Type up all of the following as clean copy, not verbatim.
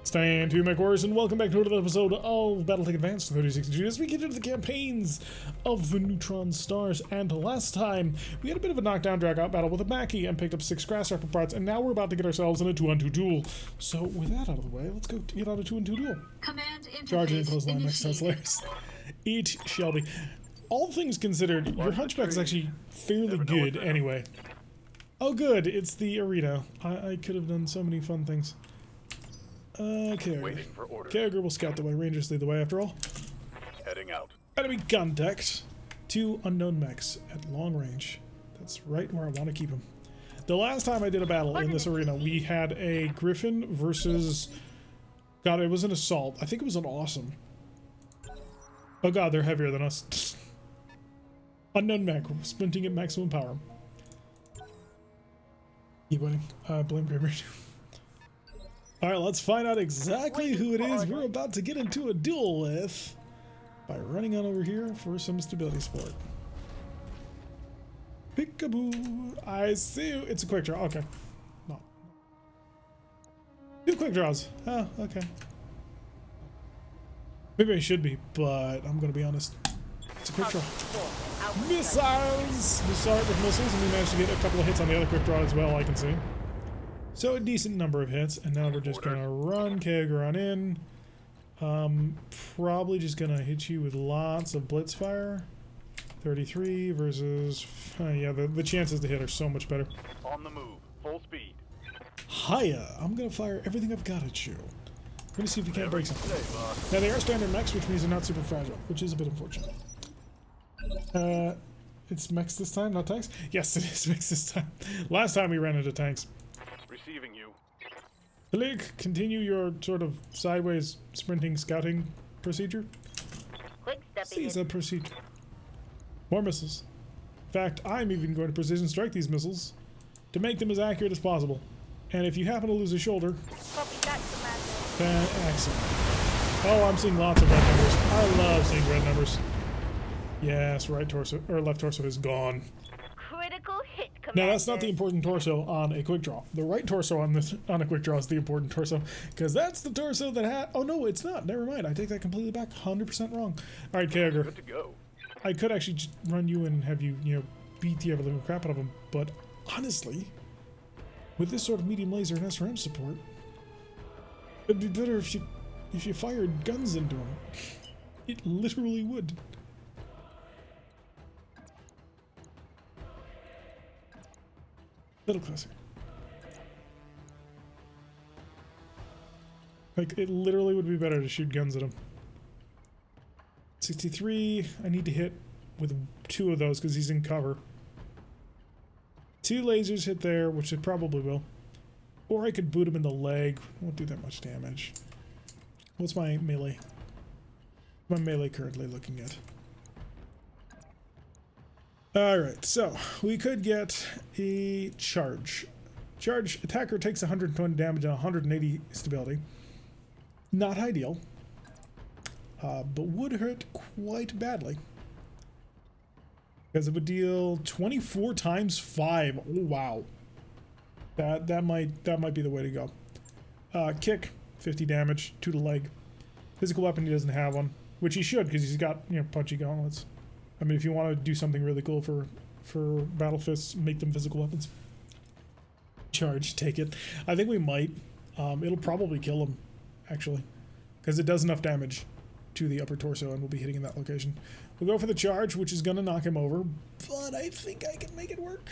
Stand to my course and welcome back to another episode of BattleTech Advanced 3062 as we get into the campaigns of the Neutron Stars. And last time, we had a bit of a knockdown drag-out battle with a Mackie and picked up 6 Grasshopper parts, and now we're about to get ourselves in a 2-on-2 duel. So with that out of the way, let's go get on a 2-on-2 duel. Command interface Charge in close line next layers. Each Shelby. All things considered, your Hunchback is actually fairly good anyway. Oh good, it's the arena. I could have done so many fun things. Carrier will scout the way, Rangers lead the way after all. Heading out. Enemy contact. 2 unknown mechs at long range. That's right where I want to keep them. The last time I did a battle in this arena, we had a Griffin versus... God, it was an assault. I think it was an awesome. Oh god, they're heavier than us. Unknown mech, sprinting at maximum power. Keep winning. Blame Kramer. Alright, let's find out exactly who it is we're about to get into a duel with by running on over here for some stability support. Peekaboo! I see you. It's a quick draw. Okay. No. 2 quick draws. Oh, okay. Maybe I should be, but I'm gonna be honest. It's a quick draw. Missiles! We start with missiles, and we managed to get a couple of hits on the other quick draw as well, I can see. So a decent number of hits, and now we're just gonna run Kager on in. Probably just gonna hit you with lots of blitz fire. 33 versus, yeah, the chances to hit are so much better. On the move, full speed. Hiya! I'm gonna fire everything I've got at you. We're gonna see if we can't break something. Now they are standard mechs, which means they're not super fragile, which is a bit unfortunate. It's mechs this time, not tanks? Yes, it is mechs this time. Last time we ran into tanks. Receiving you. Click, continue your sort of sideways sprinting scouting procedure. Quick stepping Seize that procedure. More missiles. In fact, I'm even going to precision strike these missiles to make them as accurate as possible. And if you happen to lose a shoulder, Copy that, Commander. then excellent. Oh, I'm seeing lots of red numbers. I love seeing red numbers. Yes, right torso or left torso is gone. Critical hit, Commander. Now that's not the important torso on a quick draw. The right torso on a quick draw is the important torso, because that's the torso that had. Oh no, it's not. Never mind. I take that completely back. 100% wrong. All right, Kager. Good to go. I could actually just run you and have you, beat the ever living crap out of him. But honestly, with this sort of medium laser and SRM support, it'd be better if you fired guns into him. It literally would. Little closer. Like, it literally would be better to shoot guns at him. 63, I need to hit with 2 of those because he's in cover. 2 lasers hit there, which it probably will. Or I could boot him in the leg. Won't do that much damage. What's my melee? My melee currently looking at. Alright, so we could get a charge. Charge, attacker takes 120 damage and 180 stability. Not ideal. But would hurt quite badly. Because it would deal 24 times 5. Oh wow. That might be the way to go. Kick, 50 damage, 2 to leg. Physical weapon, he doesn't have one. Which he should, because he's got, punchy gauntlets. I mean, if you want to do something really cool for Battle Fists, make them physical weapons. Charge, take it. I think we might. It'll probably kill him, actually. Because it does enough damage to the upper torso, and we'll be hitting in that location. We'll go for the charge, which is going to knock him over. But I think I can make it work.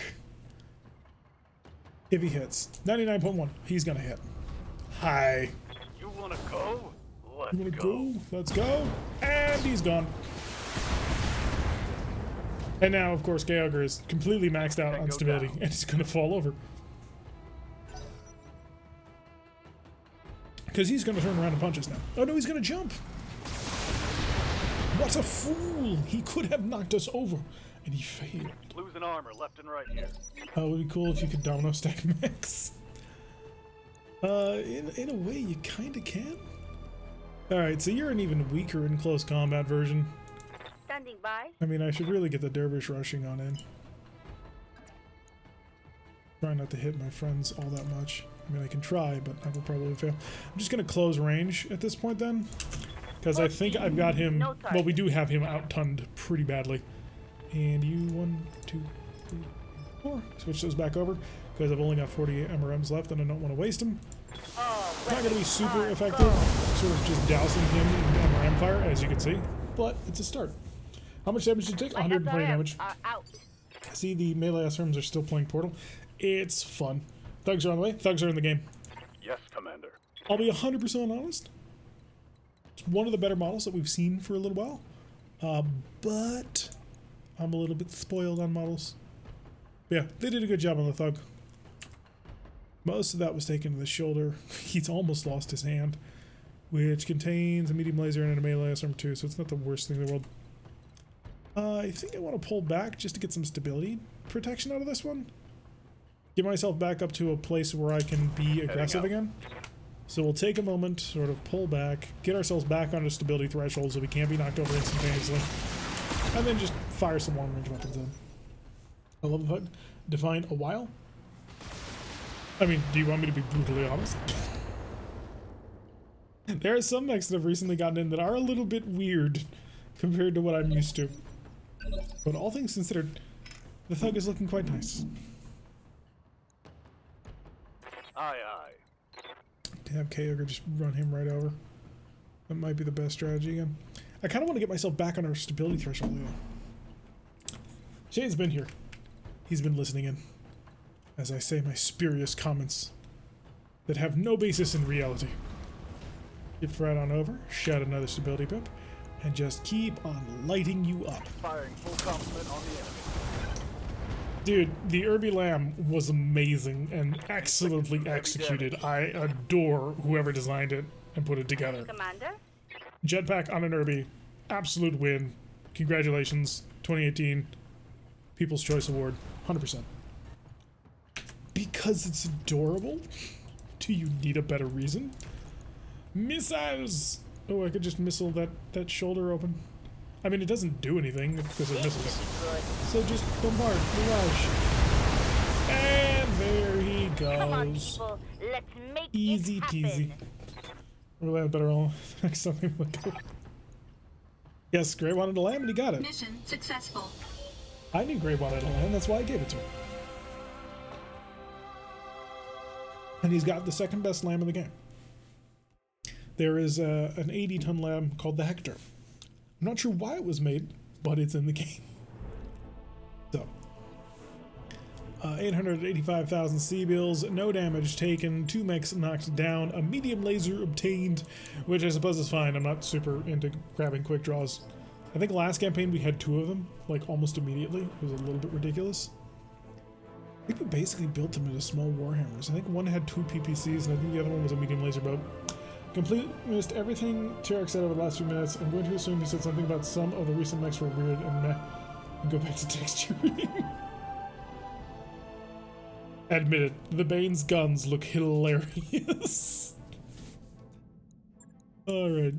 If he hits. 99.1. He's going to hit. Hi. You wanna go? Let's You want to go? Let's go. And he's gone. And now, of course, Kyogre is completely maxed out on stability, and he's going to fall over. Because he's going to turn around and punch us now. Oh no, he's going to jump! What a fool! He could have knocked us over, and he failed. Losing armor left and right here. Oh, it would be cool if you could domino stack mix. In a way, you kind of can. Alright, so you're an even weaker in close combat version. Standing by. I mean, I should really get the dervish rushing on in. Try not to hit my friends all that much. I mean, I can try, but I will probably fail. I'm just going to close range at this point then. Because I think I've got him... Well, we do have him out-tunned pretty badly. And you, 1, 2, 3, 4. Switch those back over. Because I've only got 48 MRMs left and I don't want to waste them. Not going to be super effective. Sort of just dousing him in MRM fire, as you can see. But it's a start. How much damage did you take? 120 damage. See, the melee SRMs are still playing Portal. It's fun. Thugs are on the way. Thugs are in the game. Yes, Commander. I'll be 100% honest. It's one of the better models that we've seen for a little while. But I'm a little bit spoiled on models. Yeah, they did a good job on the Thug. Most of that was taken to the shoulder. He's almost lost his hand, which contains a medium laser and a melee SRM too, so it's not the worst thing in the world. I think I want to pull back just to get some stability protection out of this one. Get myself back up to a place where I can be aggressive again. So we'll take a moment, sort of pull back, get ourselves back on a stability threshold so we can't be knocked over instantaneously. And then just fire some long range weapons in. I love the Thug. Define a while. I mean, do you want me to be brutally honest? There are some mechs that have recently gotten in that are a little bit weird compared to what I'm used to. But all things considered, the Thug is looking quite nice. Aye, aye. To have Kyogre just run him right over. That might be the best strategy again. I kind of want to get myself back on our stability threshold, though. Shane's been here. He's been listening in. As I say my spurious comments that have no basis in reality. Get right on over, shout another stability pip, and just keep on lighting you up. Firing full complement on the enemy. Dude, the Irby Lamb was amazing and excellently executed. I adore whoever designed it and put it together. Commander? Jetpack on an Irby. Absolute win. Congratulations. 2018 People's Choice Award. 100%. Because it's adorable? Do you need a better reason? Missiles! Oh, I could just missile that shoulder open. I mean, it doesn't do anything because it missiles. So just bombard, barrage. And there he goes. Come on, people. Let's make Easy it peasy. happen. We'll land better all next time we go. Yes, Gray wanted to land and he got it. Mission successful. I knew Gray wanted to land, that's why I gave it to him. And he's got the second best lamb in the game. There is an 80-ton lamb called the Hector. I'm not sure why it was made, but it's in the game. So, 885,000 C-bills, no damage taken, 2 mechs knocked down, a medium laser obtained, which I suppose is fine. I'm not super into grabbing quick draws. I think last campaign we had 2 of them, like almost immediately. It was a little bit ridiculous. I think we basically built them into small warhammers. I think one had 2 PPCs, and I think the other one was a medium laser boat. Completely missed everything T-Rex said over the last few minutes. I'm going to assume he said something about some of the recent mechs were weird and meh. And go back to texturing. Admit it, the Bane's guns look hilarious. Alright.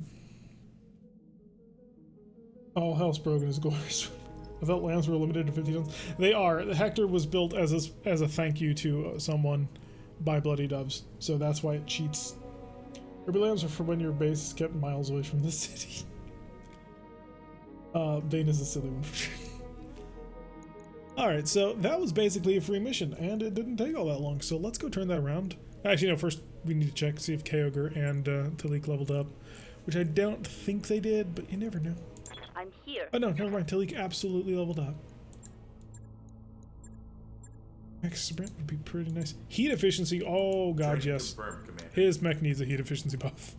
All hell's broken is glorious. I thought lambs were limited to 50 tons. They are. The Hector was built as a thank you to someone by Bloody Doves, so that's why it cheats. Ruby lambs are for when your base is kept miles away from the city. Bane is a silly one for sure. Alright, so that was basically a free mission, and it didn't take all that long, so let's go turn that around. Actually, no, first we need to check, see if Kyogre and Talik leveled up, which I don't think they did, but you never know. I'm here. Oh no, never mind, Talik absolutely leveled up. Max sprint would be pretty nice. Heat efficiency, oh god, yes. His mech needs a heat efficiency buff.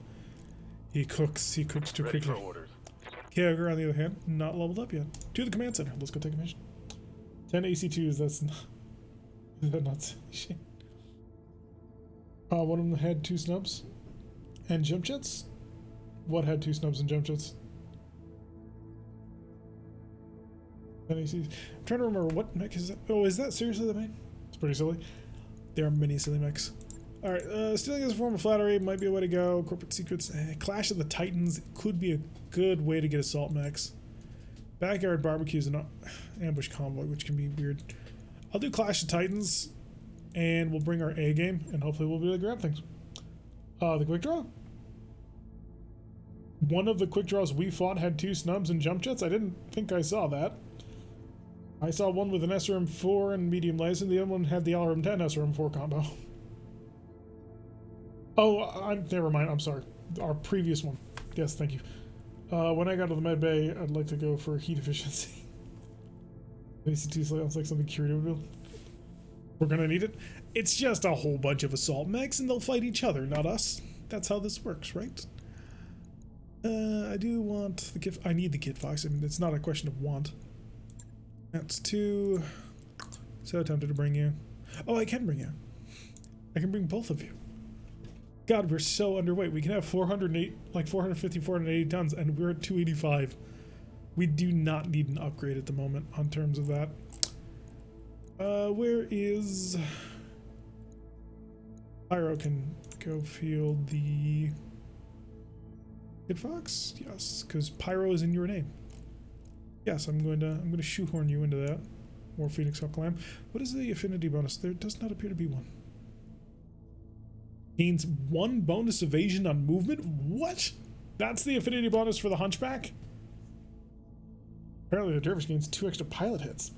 He cooks too Ready quickly. for orders. Kyogre, on the other hand, not leveled up yet. To the command center, let's go take a mission. 10 AC2s, that's not... Is that not silly shit? One of them had 2 snubs. And jump jets? What had 2 snubs and jump jets? 10 ACs. I'm trying to remember what mech is that? Oh, is that seriously the main? It's pretty silly. There are many silly mechs. Alright, stealing as a form of flattery might be a way to go. Corporate secrets. Clash of the Titans could be a good way to get assault mechs. Backyard barbecues and ambush convoy, which can be weird. I'll do Clash of Titans and we'll bring our A game, and hopefully we'll be able to grab things. The quick draw. One of the quick draws we fought had 2 snubs and jump jets. I didn't think I saw that. I saw one with an SRM4 and medium laser, and the other one had the LRM10 SRM4 combo. Oh, never mind. I'm sorry. Our previous one. Yes, thank you. When I got to the med bay, I'd like to go for heat efficiency. ACT sounds like something Kuritan would do. We're gonna need it. It's just a whole bunch of assault mechs, and they'll fight each other, not us. That's how this works, right? I do want the kit. I need the Kit Fox. I mean, it's not a question of want. That's 2. So tempted to bring you. Oh, I can bring you. I can bring both of you. God, we're so underweight. We can have 408, like 450, 480 tons, and we're at 285. We do not need an upgrade at the moment on terms of that. Where is... Pyro can go field the... Kid Fox? Yes, because Pyro is in your name. Yes, I'm going to shoehorn you into that. More Phoenix Hawk Clam. What is the affinity bonus? There does not appear to be one. Gains 1 bonus evasion on movement? What? That's the affinity bonus for the Hunchback? Apparently the Dervish gains 2 extra pilot hits.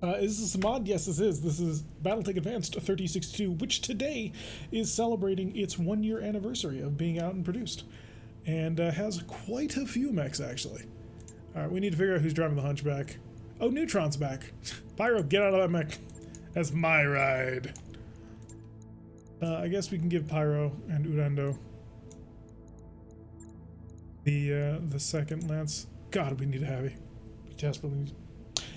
Is this a mod? Yes, this is. This is BattleTech Advanced 3062, which today is celebrating its 1-year anniversary of being out and produced. And has quite a few mechs, actually. Alright, we need to figure out who's driving the Hunchback. Oh, Neutron's back. Pyro, get out of that mech. That's my ride. I guess we can give Pyro and Urando the second lance. God, we need a heavy. Desperately.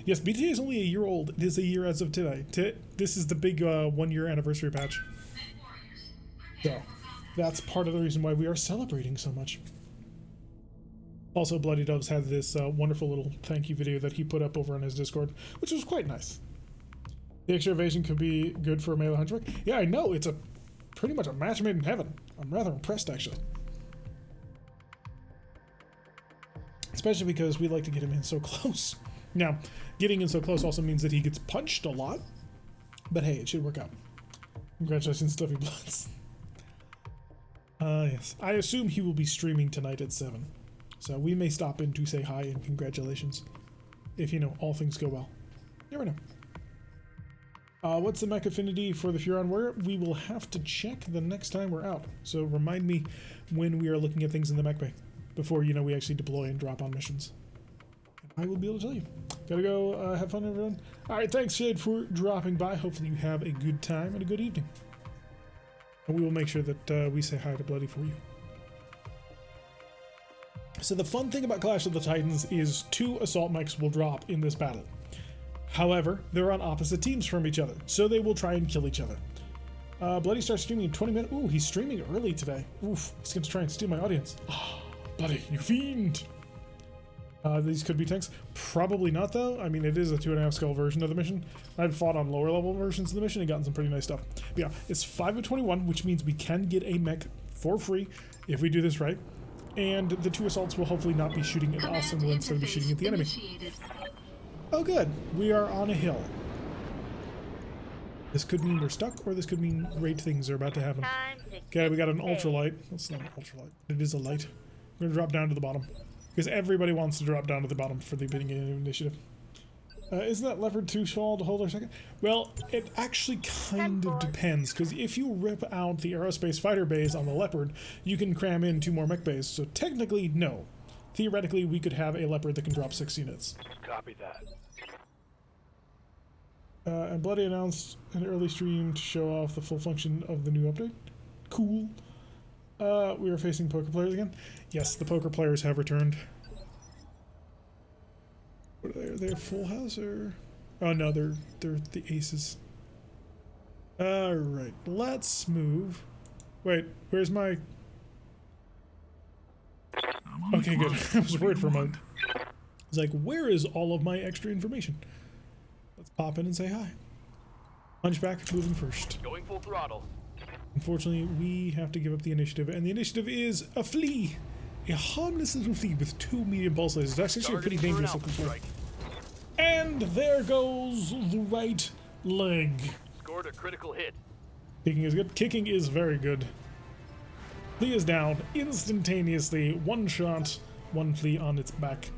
Yes, BTA is only a year old. It is a year as of today. This is the big 1-year anniversary patch. So, that's part of the reason why we are celebrating so much. Also, Bloody Doves had this wonderful little thank you video that he put up over on his Discord, which was quite nice. The extra evasion could be good for a melee hunchback. Yeah, I know. It's pretty much a match made in heaven. I'm rather impressed, actually. Especially because we like to get him in so close. Now, getting in so close also means that he gets punched a lot. But hey, it should work out. Congratulations, Stuffy Bloods. Yes. I assume he will be streaming tonight at 7. So we may stop in to say hi and congratulations. If, you know, all things go well. Never know. What's the mech affinity for the Furon Warrior? We will have to check the next time we're out. So remind me when we are looking at things in the mech bay. Before, you know, we actually deploy and drop on missions. I will be able to tell you. Gotta go have fun, everyone. Alright, thanks, Shade, for dropping by. Hopefully you have a good time and a good evening. And we will make sure that we say hi to Bloody for you. So the fun thing about Clash of the Titans is 2 assault mechs will drop in this battle. However, they're on opposite teams from each other, so they will try and kill each other. Bloody starts streaming in 20 minutes. Ooh, he's streaming early today. Oof, he's going to try and steal my audience. Oh, Bloody, you fiend! These could be tanks. Probably not, though. I mean, it is a 2.5 scale version of the mission. I've fought on lower level versions of the mission and gotten some pretty nice stuff. But yeah, it's 5 of 21, which means we can get a mech for free if we do this right. And the 2 assaults will hopefully not be shooting at us and will instead be shooting at the enemy. Oh good, we are on a hill. This could mean we're stuck, or this could mean great things are about to happen. Okay, we got an ultralight. That's not an ultralight. It is a light. We're gonna drop down to the bottom. Because everybody wants to drop down to the bottom for the beginning of the initiative. Isn't that Leopard too small to hold our second? Well, it actually kind of depends, because if you rip out the aerospace fighter bays on the Leopard, you can cram in 2 more mech bays, so technically, no. Theoretically, we could have a Leopard that can drop 6 units. Copy that. And Bloody announced an early stream to show off the full function of the new update. Cool. We are facing poker players again. Yes, the poker players have returned. What are they full house or? Oh no, they're the aces. Alright, let's move. Wait, where's my... Okay, good. I was worried for a moment. I was like, where is all of my extra information? Let's pop in and say hi. Hunchback moving first. Going full throttle. Unfortunately, we have to give up the initiative, and the initiative is a flea. A harmless little flea with 2 medium pulse lasers. That's actually a pretty dangerous looking flea. And there goes the right leg. Scored a critical hit. Kicking is good. Kicking is very good. Flea is down instantaneously. One shot, one flea on its back.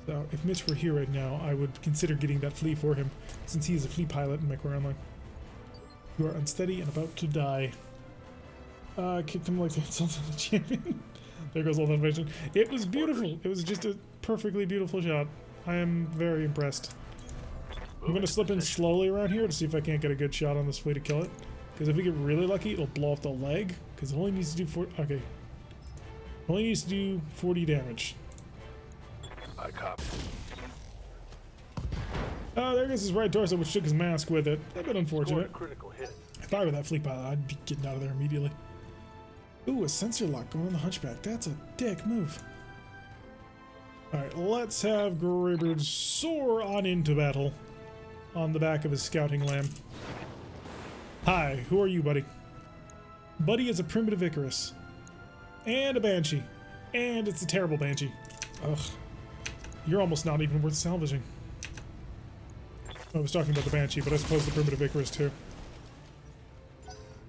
So if Mitch were here right now, I would consider getting that flea for him, since he is a flea pilot in my core online. You are unsteady and about to die. Kicked him like the insult of the champion. There goes all the information. It was beautiful. It was just a perfectly beautiful shot. I am very impressed. I'm going to slip in slowly around here to see if I can't get a good shot on this flea to kill it. Because if we get really lucky, it'll blow off the leg. Because it only needs to do okay. It only needs to do 40 damage. I copy. Oh, there goes his right torso, which took his mask with it. A bit Scored a unfortunate. critical hit. If I were that flea pilot, I'd be getting out of there immediately. Ooh, a sensor lock going on the hunchback. That's a dick move. Alright, let's have Greybeard soar on into battle on the back of his scouting lamb. Hi, who are you, buddy? Buddy is a primitive Icarus. And a Banshee. And it's a terrible Banshee. Ugh. You're almost not even worth salvaging. I was talking about the Banshee, but I suppose the primitive Icarus too.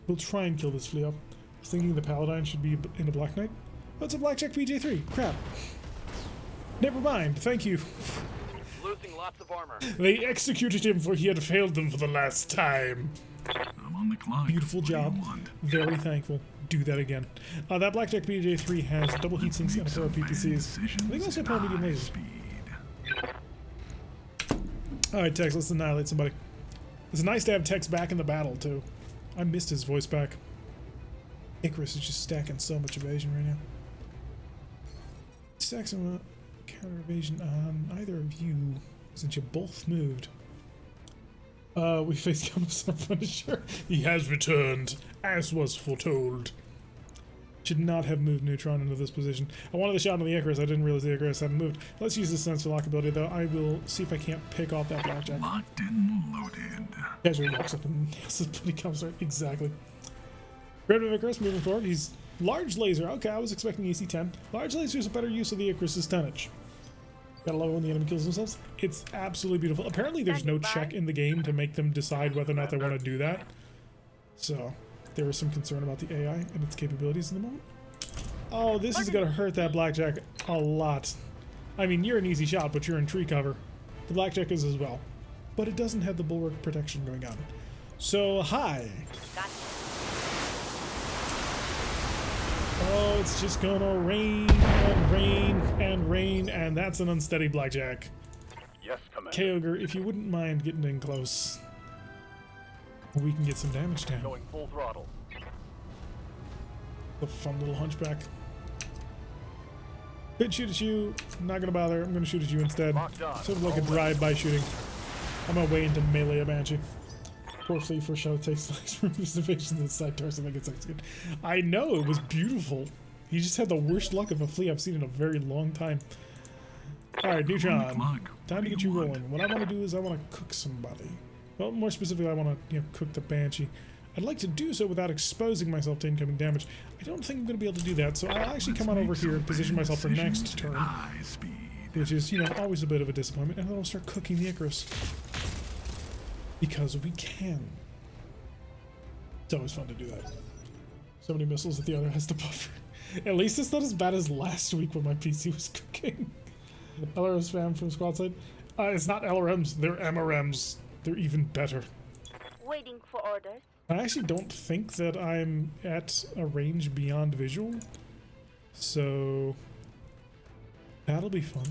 We'll try and kill this flea up. I was thinking the Paladin should be in a Black Knight. Oh, it's a Blackjack BJ3. Crap. Never mind. Thank you. Losing lots of armor. They executed him for he had failed them for the last time. I'm on the clock. Beautiful What do you job. want? Very thankful. Do that again. That Blackjack BJ3 has double heat sinks and a pair of PPCs. I think also a pair of medium lasers. Speed. Alright, Tex, let's annihilate somebody. It's nice to have Tex back in the battle, too. I missed his voice back. Icarus is just stacking so much evasion right now. Stack some counter evasion on either of you, since you both moved. We face Commissar Punisher. He has returned, as was foretold. Should not have moved Neutron into this position. I wanted a shot on the Icarus. I didn't realize the Icarus hadn't moved. Let's use this sensor lock ability, though. I will see if I can't pick off that Blackjack. Locked and loaded. Casually walks up and nails his bloody Commissar. Exactly. Red Icarus moving forward. He's large laser. Okay, I was expecting AC-10. Large laser is a better use of the Icarus's tonnage. Gotta love it when the enemy kills themselves. It's absolutely beautiful. Apparently there's no check in the game to make them decide whether or not they want to do that. So, there was some concern about the AI and its capabilities in the moment. Oh, this is gonna hurt that Blackjack a lot. I mean, you're an easy shot, but you're in tree cover. The Blackjack is as well. But it doesn't have the bulwark protection going on. So, hi. Gotcha. Oh, it's just gonna rain and rain and rain, and that's an unsteady Blackjack. Yes, Commander. Kyogre, if you wouldn't mind getting in close, we can get some damage down. Going full throttle. A fun little hunchback. Could shoot at you, not gonna bother, I'm gonna shoot at you instead. Locked on. Sort of like a drive-by shooting. I'm gonna way into melee a Banshee. Poor flea for show takes slice removes evasion to the side torso, make it sucks good. I know, it was beautiful. He just had the worst luck of a flea I've seen in a very long time. Alright, Neutron. Time to get you rolling. What I want to do is I want to cook somebody. Well, more specifically, I want to cook the Banshee. I'd like to do so without exposing myself to incoming damage. I don't think I'm going to be able to do that, so I'll actually come on over here and position myself for next turn. Which is, always a bit of a disappointment. And then I'll start cooking the Icarus. Because we can. It's always fun to do that. So many missiles that the other has to buffer. At least it's not as bad as last week when my PC was cooking. LRM spam from squad side. It's not LRMs, they're MRMs. They're even better. Waiting for orders. I actually don't think that I'm at a range beyond visual. So that'll be fun.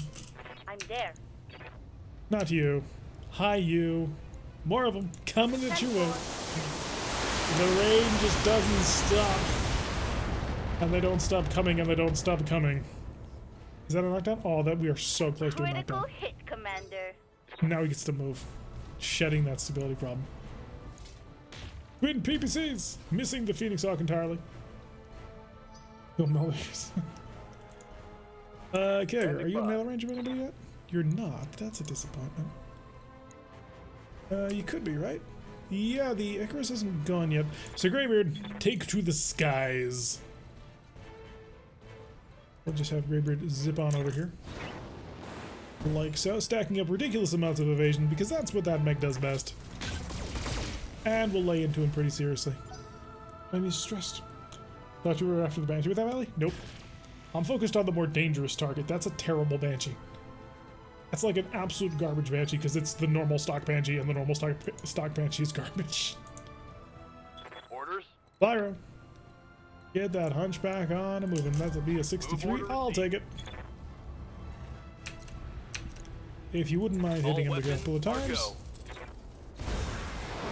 I'm there. Not you. Hi, you. More of them coming at you. The rain just doesn't stop. And they don't stop coming, and they don't stop coming. Is that a knockdown? Oh, that we are so close to a Critical knockdown. hit, Commander. Now he gets to move. Shedding that stability problem. Quinn PPCs! Missing the Phoenix Hawk entirely. No melee. Kyogre, are you in melee range of anybody yet? You're not. That's a disappointment. You could be, right? Yeah, the Icarus isn't gone yet. So Greybeard, take to the skies. We'll just have Greybeard zip on over here. Like so, stacking up ridiculous amounts of evasion, because that's what that mech does best. And we'll lay into him pretty seriously. I'm stressed. Thought you were after the Banshee with that Valley? Nope. I'm focused on the more dangerous target. That's a terrible Banshee. That's like an absolute garbage Banshee because it's the normal stock Banshee and the normal stock Banshee is garbage. Orders? Lyra. Get that hunchback on and moving. That'll be a 63. I'll take it. If you wouldn't mind hitting him a couple of times.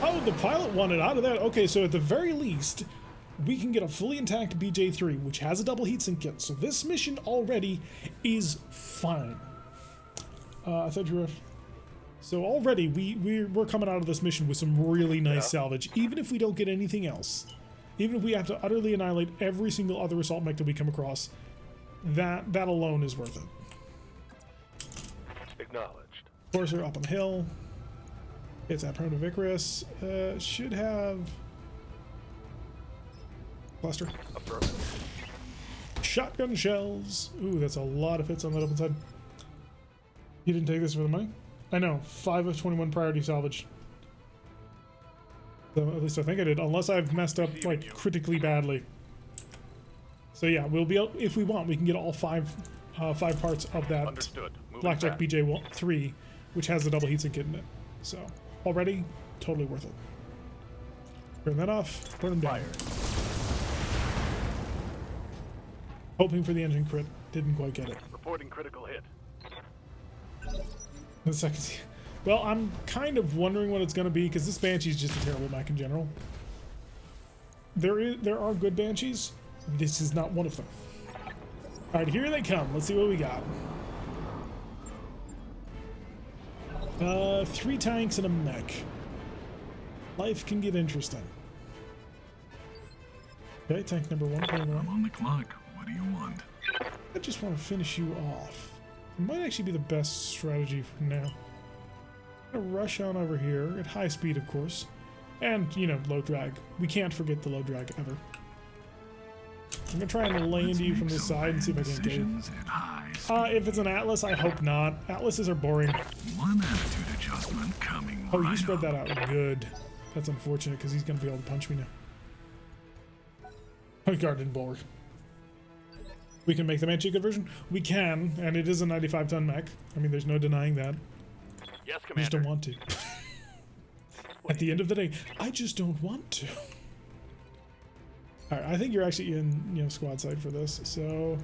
Oh, the pilot wanted out of that. Okay, so at the very least, we can get a fully intact BJ3, which has a double heatsink kit. So this mission already is fine. I thought you were... So already, we're coming out of this mission with some really nice salvage, even if we don't get anything else. Even if we have to utterly annihilate every single other assault mech that we come across, that alone is worth it. Acknowledged. Courser up on the hill. It's that primitive Icarus. Should have cluster. Affirmative. Shotgun shells. Ooh, that's a lot of hits on that open side. You didn't take this for the money? I know. 5 of 21 priority salvage. So at least I think I did, unless I've messed up like critically badly. So yeah, we'll be able, if we want, we can get all five parts of that Blackjack BJ3, which has the double heatsink kit in it. So already, totally worth it. Turn that off. Burn them down. Hoping for the engine crit, didn't quite get it. Reporting critical hit. The second. Well, I'm kind of wondering what it's going to be because this Banshee is just a terrible mech in general. There are good Banshees. This is not one of them. All right, here they come. Let's see what we got. 3 tanks and a mech. Life can get interesting. Okay, tank number 1 coming I'm on the clock. What do you want? I just want to finish you off. It might actually be the best strategy for now. I'm gonna rush on over here at high speed, of course, and you know, low drag. We can't forget the low drag ever. I'm gonna try and lay into you from this side and see if I can get it. If it's an Atlas, I hope not. Atlases are boring. One attitude adjustment coming. Oh, you spread that out good. That's unfortunate because he's gonna be able to punch me now. Oh, guard didn't bulwark. We can make the Banshee conversion. We can, and it is a 95-ton mech. I mean, there's no denying that. Yes, I just Commander. don't want to. At the end of the day, I just don't want to. All right, I think you're actually in, you know, squad side for this. So,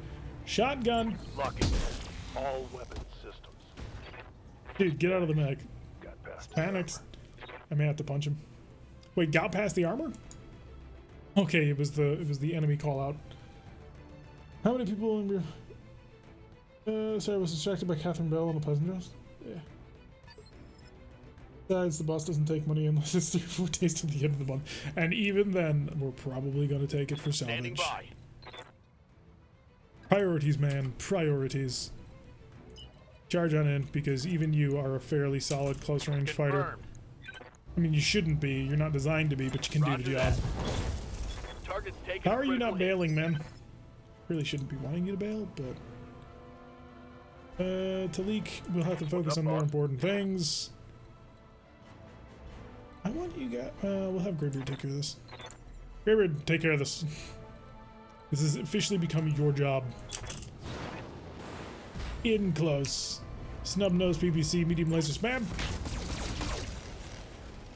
shotgun. Locking all weapon systems. Dude, get out of the mech. Got past. Panicked. I may have to punch him. Wait, got past the armor? Okay, it was the enemy call out. How many people in your? Sorry, I was distracted by Catherine Bell on the pleasant dress. Yeah. Besides, the boss doesn't take money unless it's 3 or 4 days to the end of the month. And even then, we're probably going to take it for Standing salvage. by. Priorities, man. Priorities. Charge on in, because even you are a fairly solid close-range fighter. Confirmed. I mean, you shouldn't be. You're not designed to be, but you can do the Roger job. that. Target's taken. How are you not critical hit. bailing, man? Really shouldn't be wanting you to bail, but... Talik, we'll have to focus on more important things. I want you guys... we'll have Greybeard take care of this. Greybeard, take care of this. This has officially become your job. In close. Snub-nosed PPC, medium laser spam.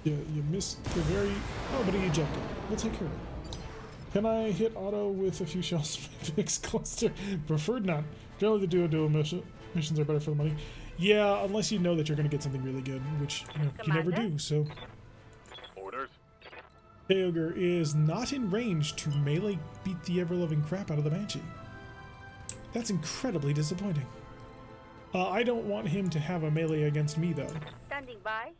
You missed the very... Oh, but he ejected. We'll take care of it. Can I hit auto with a few shells? Fix cluster. Preferred not. Generally, the duo missions are better for the money. Yeah, unless you know that you're going to get something really good, which you never do. So, Orders. Teogre is not in range to melee beat the ever-loving crap out of the Banshee. That's incredibly disappointing. I don't want him to have a melee against me, though. Standing by.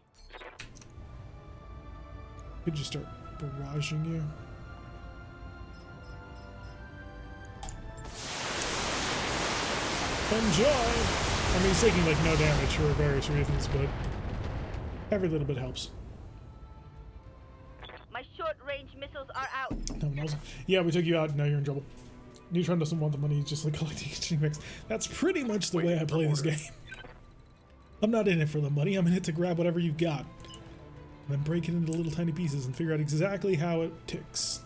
Could just start barraging you. Enjoy! I mean, he's taking like no damage for various reasons, but every little bit helps. My short-range missiles are out. No one else. Yeah, we took you out. Now you're in trouble. Neutron doesn't want the money. He's just like collecting exchange mix. That's pretty much the way I play this game. I'm not in it for the money. I'm in it to grab whatever you've got. then break it into little tiny pieces and figure out exactly how it ticks.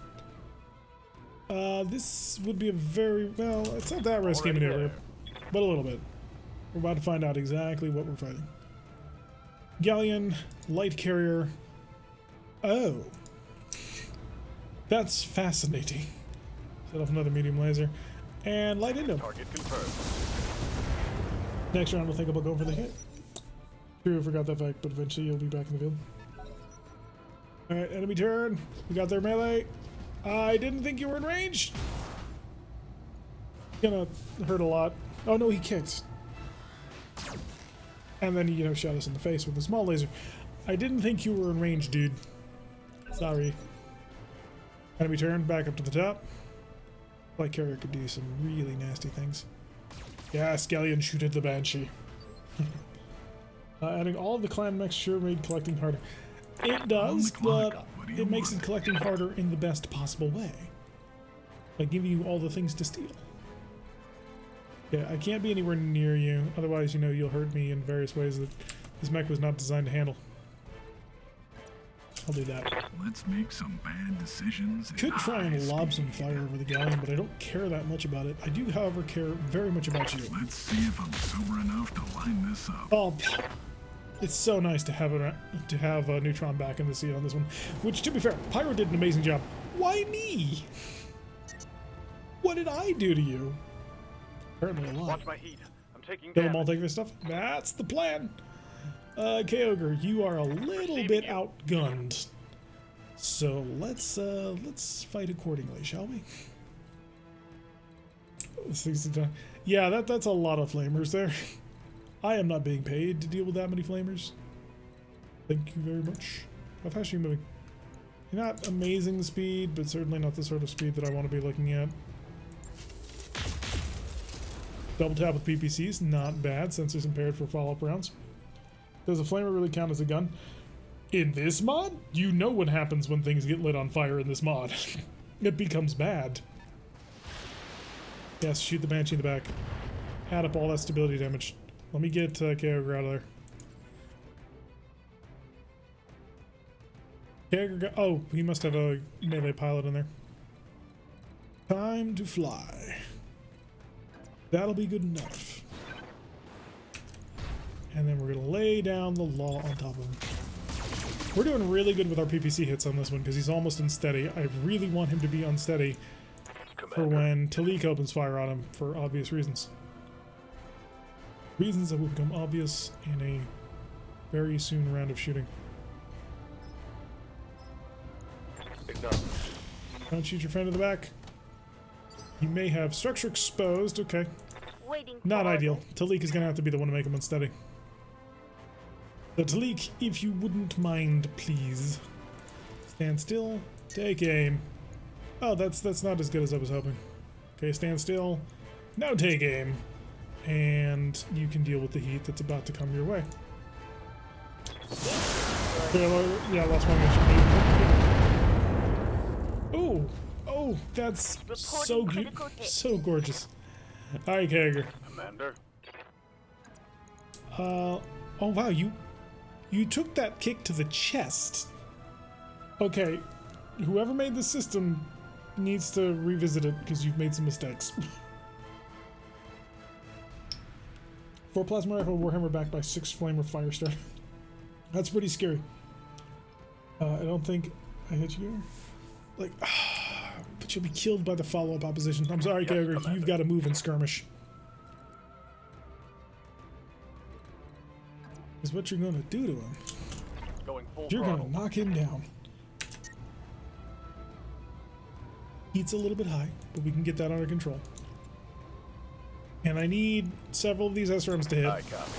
This would be a very, well, it's not that risky Already maneuver, there. but a little bit. We're about to find out exactly what we're fighting. Galleon, light carrier. Oh. That's fascinating. Set off another medium laser. And light into him. Target confirmed. Next round, we'll think about going for the hit. True, I forgot that fact, but eventually you'll be back in the field. Alright, enemy turn. We got their melee. I didn't think you were in range. Gonna hurt a lot. Oh no, he kicked. And then he, you know, shot us in the face with a small laser. I didn't think you were in range, dude. Sorry. Enemy turn, back up to the top. Light carrier could do some really nasty things. Yeah, Scallion shooted the Banshee. Adding all of the clan mixture made collecting harder. It does, but it makes it collecting harder in the best possible way. By giving you all the things to steal. Yeah, I can't be anywhere near you, otherwise, you know, you'll hurt me in various ways that this mech was not designed to handle. I'll do that. Let's make some bad decisions. Could try and lob some fire over the galleon, but I don't care that much about it. I do, however, care very much about you. Let's see if I'm sober enough to line this up. Oh, it's so nice to have a Neutron back in the seat on this one. Which, to be fair, Pyro did an amazing job. Why me? What did I do to you? Apparently a lot. Watch my heat. I'm taking Kill them all, damage. take their stuff. That's the plan. Kyogre, you are a little bit outgunned. So let's fight accordingly, shall we? Yeah, that's a lot of flamers there. I am not being paid to deal with that many flamers. Thank you very much. How fast are you moving? You're not amazing speed, but certainly not the sort of speed that I want to be looking at. Double tap with PPCs, not bad. Sensors impaired for follow-up rounds. Does a flamer really count as a gun? In this mod? You know what happens when things get lit on fire in this mod. It becomes bad. Yes, shoot the Banshee in the back. Add up all that stability damage. Let me get Kyogre out of there. Kyogre oh, he must have a melee pilot in there. Time to fly. That'll be good enough. And then we're gonna lay down the law on top of him. We're doing really good with our PPC hits on this one because he's almost unsteady. I really want him to be unsteady for when Talik opens fire on him for obvious reasons. Reasons that will become obvious in a very soon round of shooting. Don't shoot your friend in the back. You may have structure exposed. Okay. Waiting Not for ideal. Talik is going to have to be the one to make him unsteady. So Talik, if you wouldn't mind, please. Stand still. Take aim. Oh, that's not as good as I was hoping. Okay, stand still. Now take aim. And you can deal with the heat that's about to come your way. Yeah, lost one mission. Ooh. Oh, that's so so gorgeous. Alright, Kyogre. Commander. Oh wow, you took that kick to the chest. Okay, whoever made the system needs to revisit it because you've made some mistakes. 4 plasma rifle Warhammer backed by 6 flamer Firestar. That's pretty scary. I don't think I hit you. Like, but you'll be killed by the follow-up opposition. I'm sorry, Yes, Kyogre, Commander. you've got to move and skirmish. Is what you're going to do to him. Going full You're throttle. going to knock him down. Heat's a little bit high, but we can get that under control. And I need several of these SRMs to hit. I copy.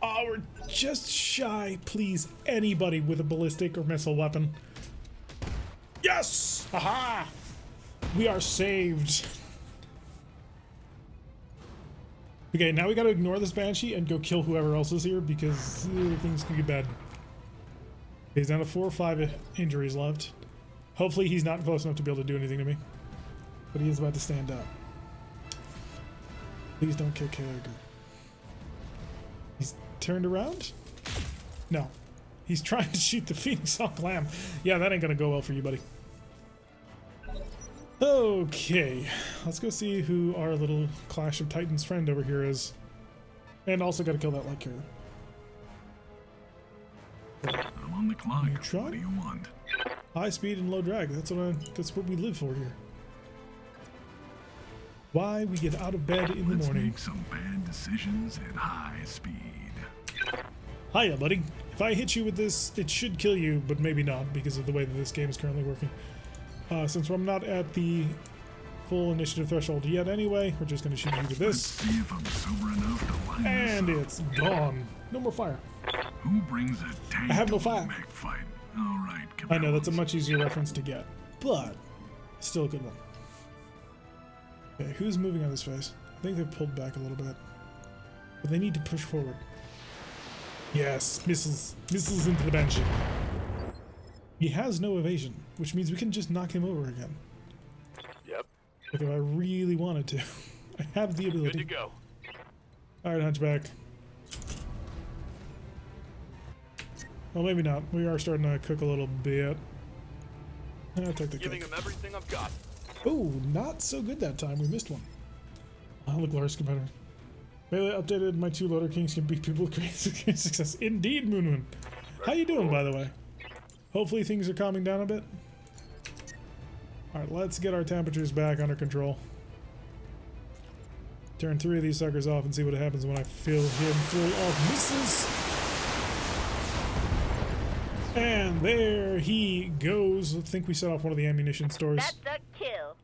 Oh, we're just shy. Please, anybody with a ballistic or missile weapon. Yes! Aha! We are saved. Okay, now we gotta ignore this Banshee and go kill whoever else is here because things can get bad. He's down to 4 or 5 injuries left. Hopefully he's not close enough to be able to do anything to me. But he is about to stand up. Please don't kill Kyogre. He's turned around. No. He's trying to shoot the Phoenix Hawk Lamb. Yeah, that ain't gonna go well for you, buddy. Okay. Let's go see who our little Clash of Titans friend over here is. And also gotta kill that light carrier. I'm on the clock. Neutron? What do you want? High speed and low drag. That's what we live for here. Why we get out of bed in the Let's morning. make some bad decisions at high speed. Hiya, buddy. If I hit you with this, it should kill you, but maybe not because of the way that this game is currently working. Since I'm not at the full initiative threshold yet anyway, we're just going to shoot you with Let's this. see if I'm sober enough to line And this up. it's gone. No more fire. Who brings a tank I have no to fire. a mech fight? All right, I know, that's a Cabela's. much easier reference to get, but still a good one. Okay, who's moving on this phase? I think they've pulled back a little bit. But they need to push forward. Yes, missiles. Missiles into the Banshee. He has no evasion, which means we can just knock him over again. Yep. Like if I really wanted to. I have the Good ability. to go. Alright, Hunchback. Well, maybe not. We are starting to cook a little bit. I'll take the Giving cook. him everything I've got. Oh, not so good that time. We missed one. Oh, the glorious competitor. Melee updated. My 2 loader kings can beat people with great success. Indeed, Moon Moon. How you doing, by the way? Hopefully things are calming down a bit. Alright, let's get our temperatures back under control. Turn 3 of these suckers off and see what happens when I fill him full of missiles. And there he goes. I think we set off one of the ammunition stores. That's a kill.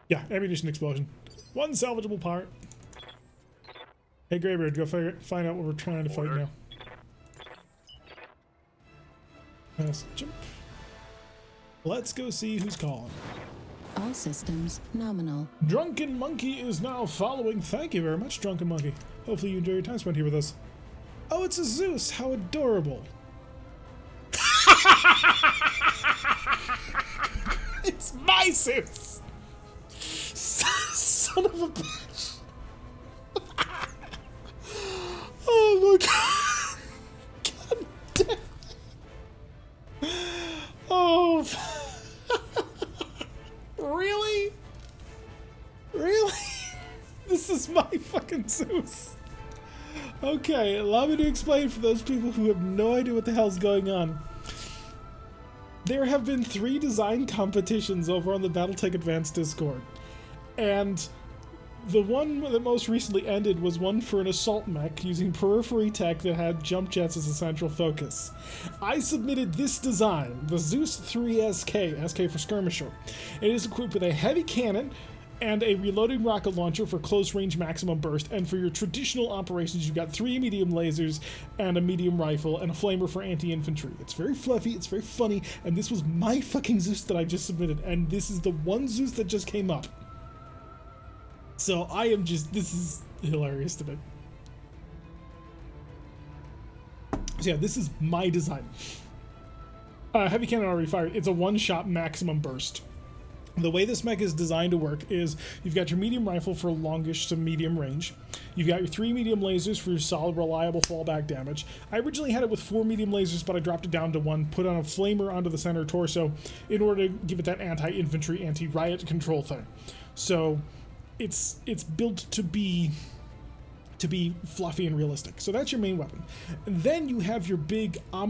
Yeah, ammunition explosion. 1 salvageable part. Hey, Greybeard, go find out what we're trying to fight Order. now. Let's jump. Let's go see who's calling. All systems nominal. Drunken Monkey is now following. Thank you very much, Drunken Monkey. Hopefully you enjoy your time spent here with us. Oh, it's a Zeus. How adorable. It's my Zeus. Son of a bitch. Oh my god. God damn. Oh. Really? Really? This is my fucking Zeus. Okay, allow me to explain for those people who have no idea what the hell's going on. There have been 3 design competitions over on the BattleTech Advanced Discord. And the one that most recently ended was one for an assault mech using periphery tech that had jump jets as a central focus. I submitted this design, the Zeus 3 SK, SK for Skirmisher. It is equipped with a heavy cannon and a reloading rocket launcher for close range maximum burst, and for your traditional operations you've got 3 medium lasers and a medium rifle and a flamer for anti-infantry. It's very fluffy, it's very funny, and this was my fucking Zeus that I just submitted, and this is the one Zeus that just came up. So I am just, this is hilarious to me. So yeah, this is my design. Heavy cannon already fired. It's a 1-shot maximum burst. The way this mech is designed to work is you've got your medium rifle for longish to medium range. You've got your 3 medium lasers for your solid, reliable fallback damage. I originally had it with 4 medium lasers, but I dropped it down to 1, put on a flamer onto the center torso in order to give it that anti-infantry, anti-riot control thing. So it's built to be fluffy and realistic. So that's your main weapon. And then you have your big, I'm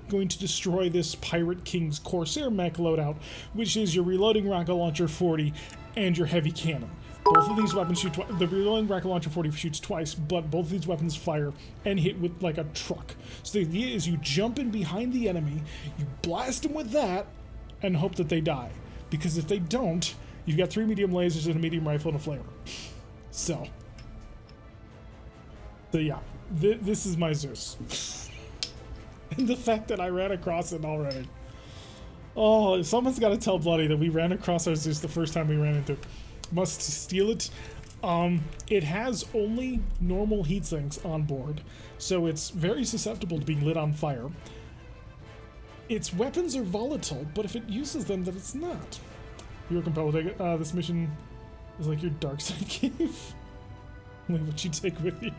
going to destroy this Pirate King's Corsair mech loadout, which is your reloading rocket launcher 40 and your heavy cannon. Both of these weapons shoot the reloading rocket launcher 40 shoots twice, but both of these weapons fire and hit with like a truck. So the idea is you jump in behind the enemy, you blast them with that, and hope that they die. Because if they don't, you've got 3 medium lasers and a medium rifle and a flamer. So yeah, this is my Zeus. And the fact that I ran across it already. Oh, someone's got to tell Bloody that we ran across our Zeus the first time we ran into it. Must steal it. It has only normal heat sinks on board, so it's very susceptible to being lit on fire. Its weapons are volatile, but if it uses them, then it's not. You're compelled to take it. This mission is like your dark side cave. Only what you take with you.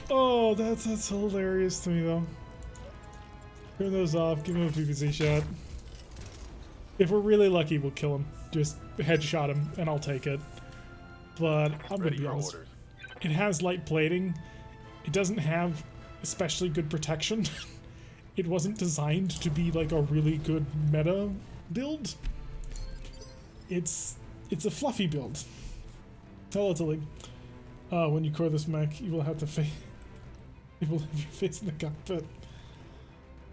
Oh, that's hilarious to me though. Turn those off. Give him a PPC shot. If we're really lucky, we'll kill him. Just headshot him, and I'll take it. But I'm gonna be honest. It has light plating. It doesn't have especially good protection. It wasn't designed to be like a really good meta build. It's a fluffy build. Tell it to like, when you core this mech, you will have to face. You will have your face in the cockpit.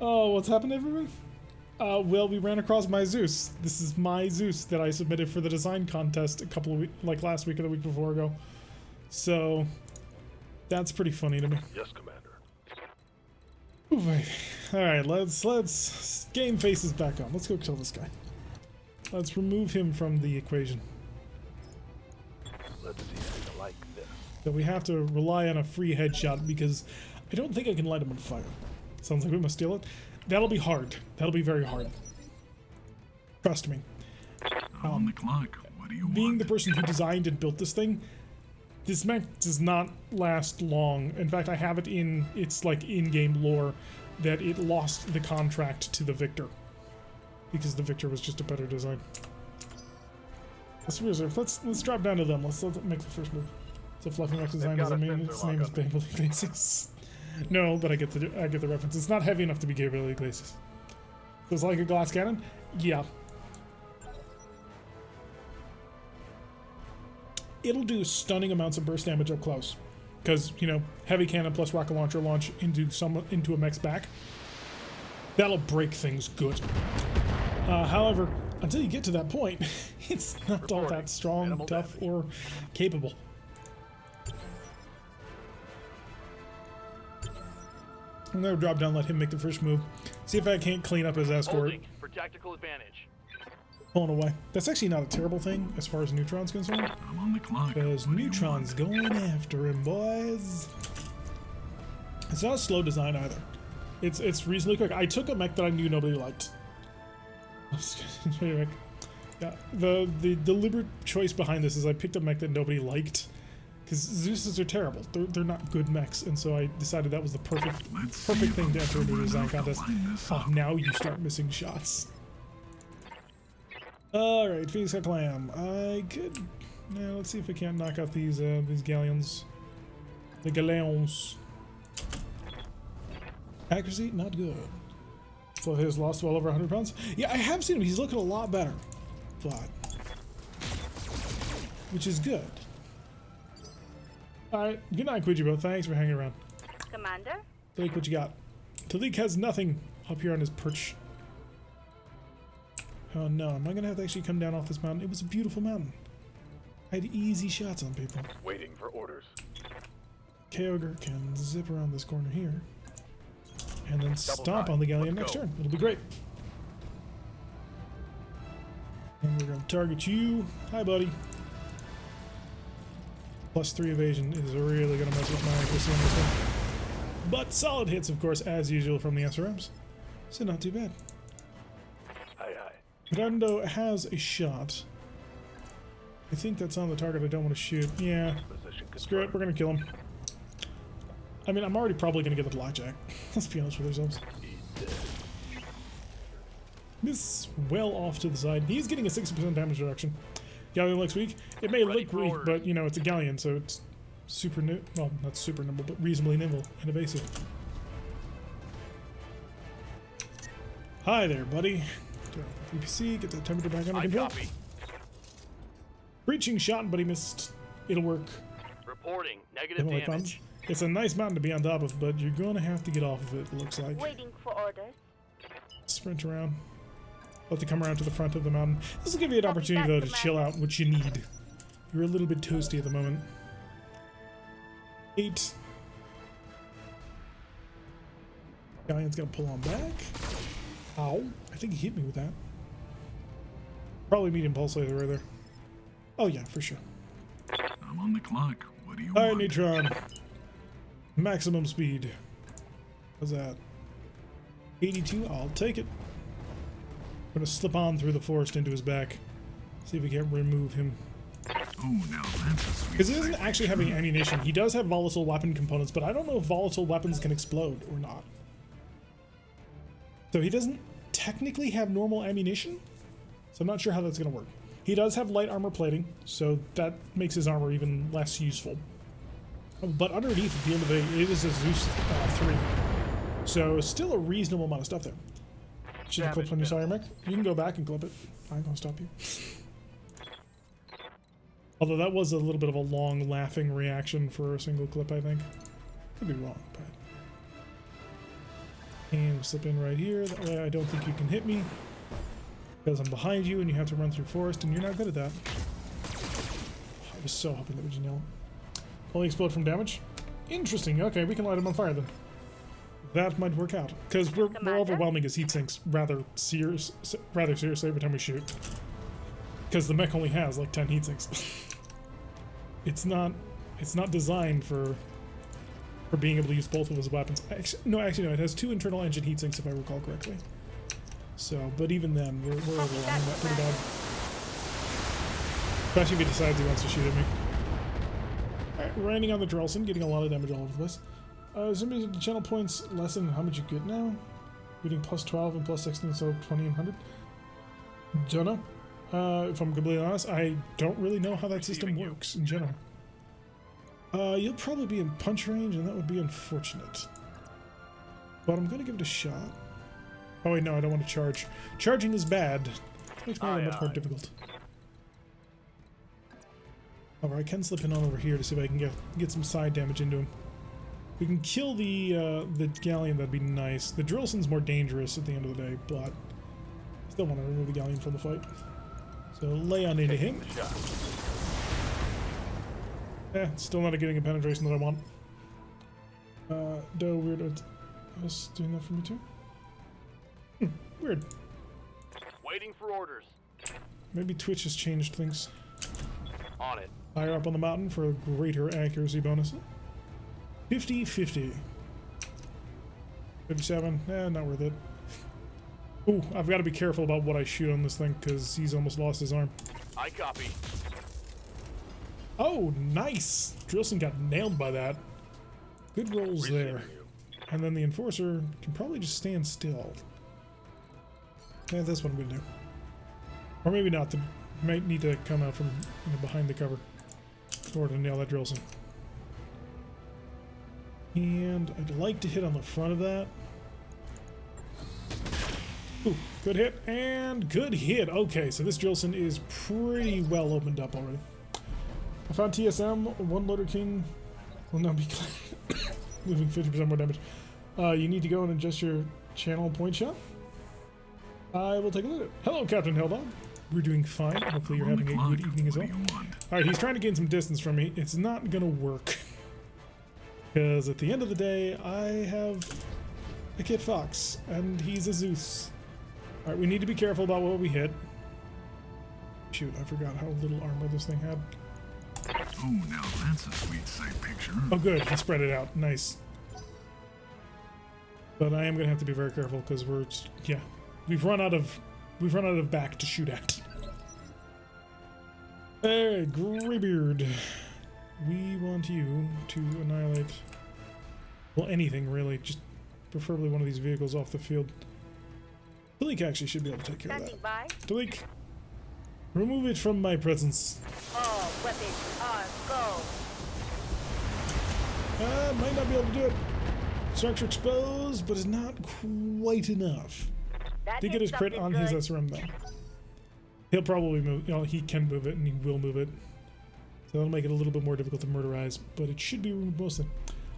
Oh, what's happened, everyone? Well, we ran across my Zeus. This is my Zeus that I submitted for the design contest a couple of weeks, like last week or the week before ago. So, that's pretty funny to me. Yes, Commander. Ooh, baby. All right, let's game faces back on. Let's go kill this guy. Let's remove him from the equation. Let's see if you like this. So we have to rely on a free headshot because I don't think I can light him on fire. Sounds like we must steal it. That'll be hard. That'll be very hard. Trust me. On the clock. What do you Being want? the person who designed and built this thing, this mech does not last long. In fact, I have it in its like in-game lore that it lost the contract to the Victor because the Victor was just a better design. Let's reserve. Let's drop down to them. Let's make the first move. It's a fluffy mech design. got Doesn't a mean sensor its name is lock on it. Beverly Glaciers. No, but I get the reference. It's not heavy enough to be Beverly Glaciers. So it's like a glass cannon. Yeah. It'll do stunning amounts of burst damage up close, because you know heavy cannon plus rocket launcher launch into a mech's back. That'll break things good. However, until you get to that point, it's not all that strong, Minimal tough, damage. or capable. I'm gonna drop down, let him make the first move. See if I can't clean up his escort. Holding for tactical advantage. Pulling away. That's actually not a terrible thing as far as Neutron's concerned. I'm on the clock. Because What do you Neutron's want? going after him, boys. It's not a slow design either. It's reasonably quick. I took a mech that I knew nobody liked. Yeah, the deliberate choice behind this is I picked a mech that nobody liked. Because Zeuses are terrible. They're not good mechs, and so I decided that was the perfect thing to enter into a design contest. Oh, now you start missing shots. Alright, Phoenix got Clam. I could... Now, let's see if we can't knock out these galleons. The galleons. Accuracy, not good. So he's lost well over 100 pounds. Yeah, I have seen him. He's looking a lot better. But... which is good. Alright, good night, Quijibo. Thanks for hanging around. Commander? Talik, what you got? Talik has nothing up here on his perch. Oh no, am I gonna have to actually come down off this mountain? It was a beautiful mountain. I had easy shots on people. Waiting for orders. Kyogre can zip around this corner here. And then stomp time. on the galleon Let's next go. turn. It'll be great. And we're gonna target you. Hi, buddy. +3 evasion is really gonna mess with my accuracy on this one. But solid hits, of course, as usual from the SRMs. So not too bad. Aye, aye. Redondo has a shot. I think that's on the target I don't want to shoot. Yeah. Position Screw it, we're gonna kill him. I mean, I'm already probably gonna get the blackjack. Let's be honest with ourselves. This well off to the side. He's getting a 60% damage reduction. Galleon looks weak. It may Ready look for weak, orders. but you know, it's a galleon, so it's super well, not super nimble, but reasonably nimble and evasive. Hi there, buddy. Turn off the PPC, get that temperature back under I control. copy. Breaching shot, but he missed. It'll work. Reporting. Negative Didn't like damage. fun. It's a nice mountain to be on top of, but you're gonna have to get off of it, looks like. Waiting for orders. Sprint around. Let to come around to the front of the mountain. This will give you an opportunity, though, to chill out, which you need. You're a little bit toasty at the moment. 8. Gallion's gonna pull on back. Ow. I think he hit me with that. Probably medium pulse laser right there. Oh, yeah, for sure. I'm on the clock. What do you Alright, want? Neutron. Maximum speed. How's that? 82? I'll take it. I'm gonna slip on through the forest into his back. See if we can't remove him. Oh, now that's a sweet Because he doesn't sight actually have any ammunition. He does have volatile weapon components, but I don't know if volatile weapons can explode or not. So he doesn't technically have normal ammunition, so I'm not sure how that's going to work. He does have light armor plating, so that makes his armor even less useful. But underneath, at the end of the day, it is a Zeus 3. So still a reasonable amount of stuff there. Should you clip on your sire mech? You can go back and clip it. I ain't gonna stop you. Although that was a little bit of a long laughing reaction for a single clip, I think. Could be wrong, but... And we'll slip in right here. That way I don't think you can hit me. Because I'm behind you and you have to run through forest, and you're not good at that. I was so hoping that would nail it. Only explode from damage? Interesting. Okay, we can light him on fire then. That might work out. Because we're overwhelming his heat sinks rather seriously every time we shoot. Because the mech only has like 10 heat sinks. It's not designed for being able to use both of his weapons. No, it has 2 internal engine heat sinks if I recall correctly. So, but even then, we're overwhelming that pretty bad. Especially if he decides he wants to shoot at me. Alright, raining on the Drelson, getting a lot of damage all over the place. Somebody did channel points lessen how much you get now? Reading plus 12 and plus 16, so 20 and 100. Don't know. If I'm completely honest, I don't really know how that system works in general. You'll probably be in punch range, and that would be unfortunate. But I'm gonna give it a shot. Oh wait, no, I don't want to charge. Charging is bad. It makes my life much more difficult. However, I can slip in on over here to see if I can get some side damage into him. We can kill the galleon, that'd be nice. The Drillson's more dangerous at the end of the day, but I still want to remove the galleon from the fight. So lay on into him. Still not getting a penetration that I want. Doe weird. Was doing that for me too? Weird. Waiting for orders. Maybe Twitch has changed things. On it. Higher up on the mountain for a greater accuracy bonus. 50-50. 57. Not worth it. Ooh, I've got to be careful about what I shoot on this thing because he's almost lost his arm. I copy. Oh, nice! Drillson got nailed by that. Good rolls there. And then the Enforcer can probably just stand still. Yeah, that's what I'm going to do. Or maybe not. They might need to come out from behind the cover in order to nail that Drillson. And I'd like to hit on the front of that. Ooh, good hit and good hit. Okay, so this Drillson is pretty well opened up already. I found TSM, 1 Loader King will now be moving 50% more damage. You need to go and adjust your channel point shot. I will take a look at it. Hello, Captain Helldog. We're doing fine. Hopefully you're having a good evening as well. Alright, he's trying to gain some distance from me. It's not gonna work. Because at the end of the day, I have a Kit Fox, and he's a Zeus. Alright, we need to be careful about what we hit. Shoot, I forgot how little armor this thing had. Oh, now that's a sweet sight picture. Oh good, he spread it out. Nice. But I am gonna have to be very careful because we've run out of back to shoot at. Hey, Greybeard. We want you to annihilate, well, anything really, just preferably one of these vehicles off the field. Talik actually should be able to take care of that. Talik, remove it from my presence. All weapons are go. Might not be able to do it. Structure exposed, but it's not quite enough. Did get his crit on his SRM though. He'll probably move, he can move it and he will move it. So that'll make it a little bit more difficult to murderize, but it should be removed mostly.